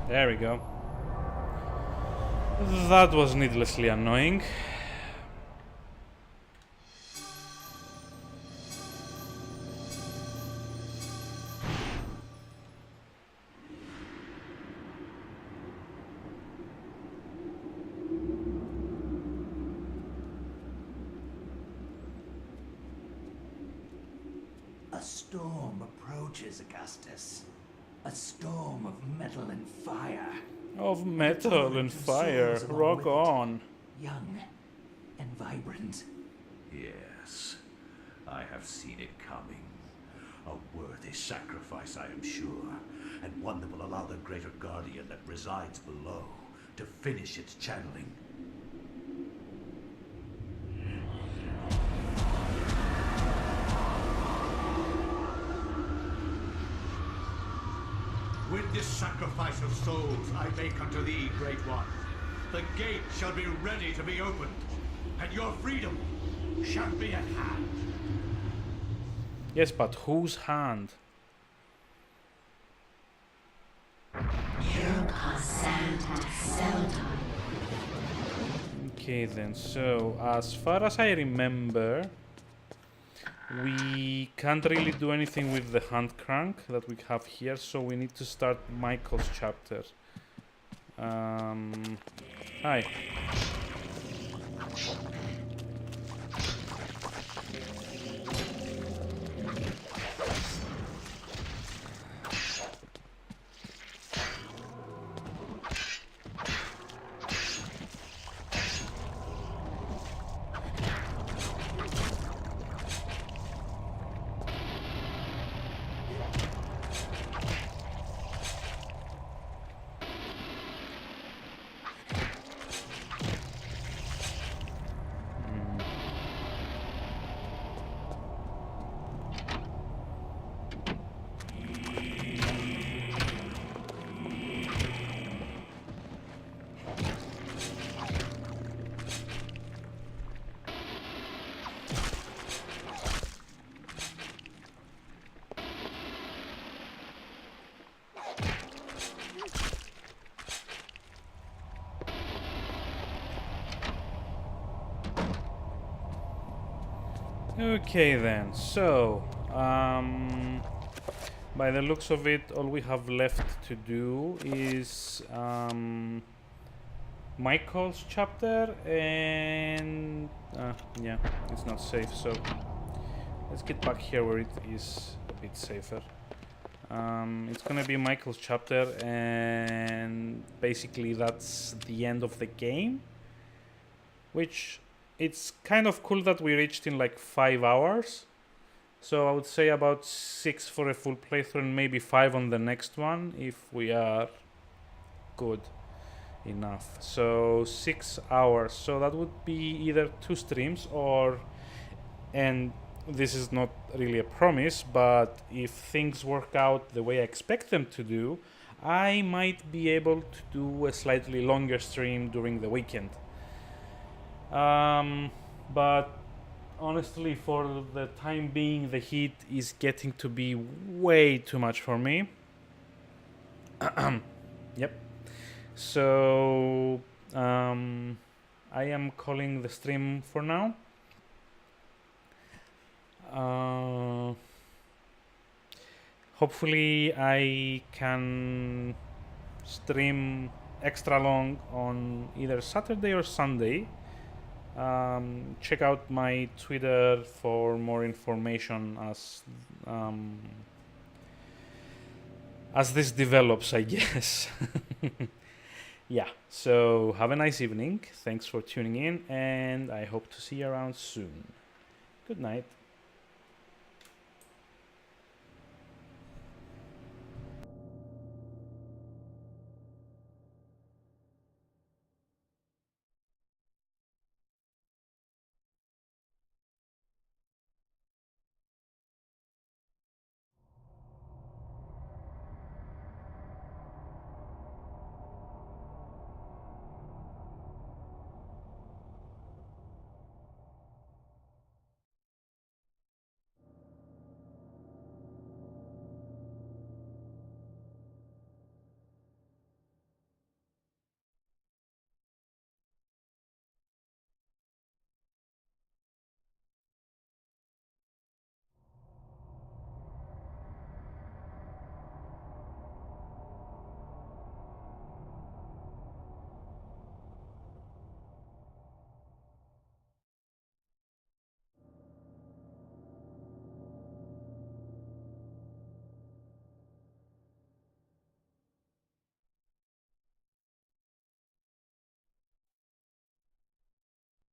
There we go. That was needlessly annoying. A storm approaches, Augustus. A storm of metal and fire. Of metal and fire. Rock on. Young and vibrant. Yes, I have seen it coming. A worthy sacrifice, I am sure, and one that will allow the greater guardian that resides below to finish its channeling. With this sacrifice of souls I make unto thee, Great One, the gate shall be ready to be opened, and your freedom shall be at hand. Yes, but whose hand? Okay then, so as far as I remember, we can't really do anything with the hand crank that we have here, so we need to start Michael's chapter. Hi. Okay then, so by the looks of it, all we have left to do is Michael's chapter, and yeah, it's not safe, so let's get back here where it is a bit safer. It's gonna be Michael's chapter, and basically that's the end of the game, which it's kind of cool that we reached in like 5 hours. So I would say about 6 for a full playthrough and maybe 5 on the next one if we are good enough. So 6 hours. So that would be either 2 streams or, and this is not really a promise, but if things work out the way I expect them to do, I might be able to do a slightly longer stream during the weekend. But honestly, for the time being, the heat is getting to be way too much for me. Yep. So I am calling the stream for now. Hopefully I can stream extra long on either Saturday or Sunday. Check out my Twitter for more information as this develops, I guess. Yeah, so have a nice evening. Thanks for tuning in, and I hope to see you around soon. Good night.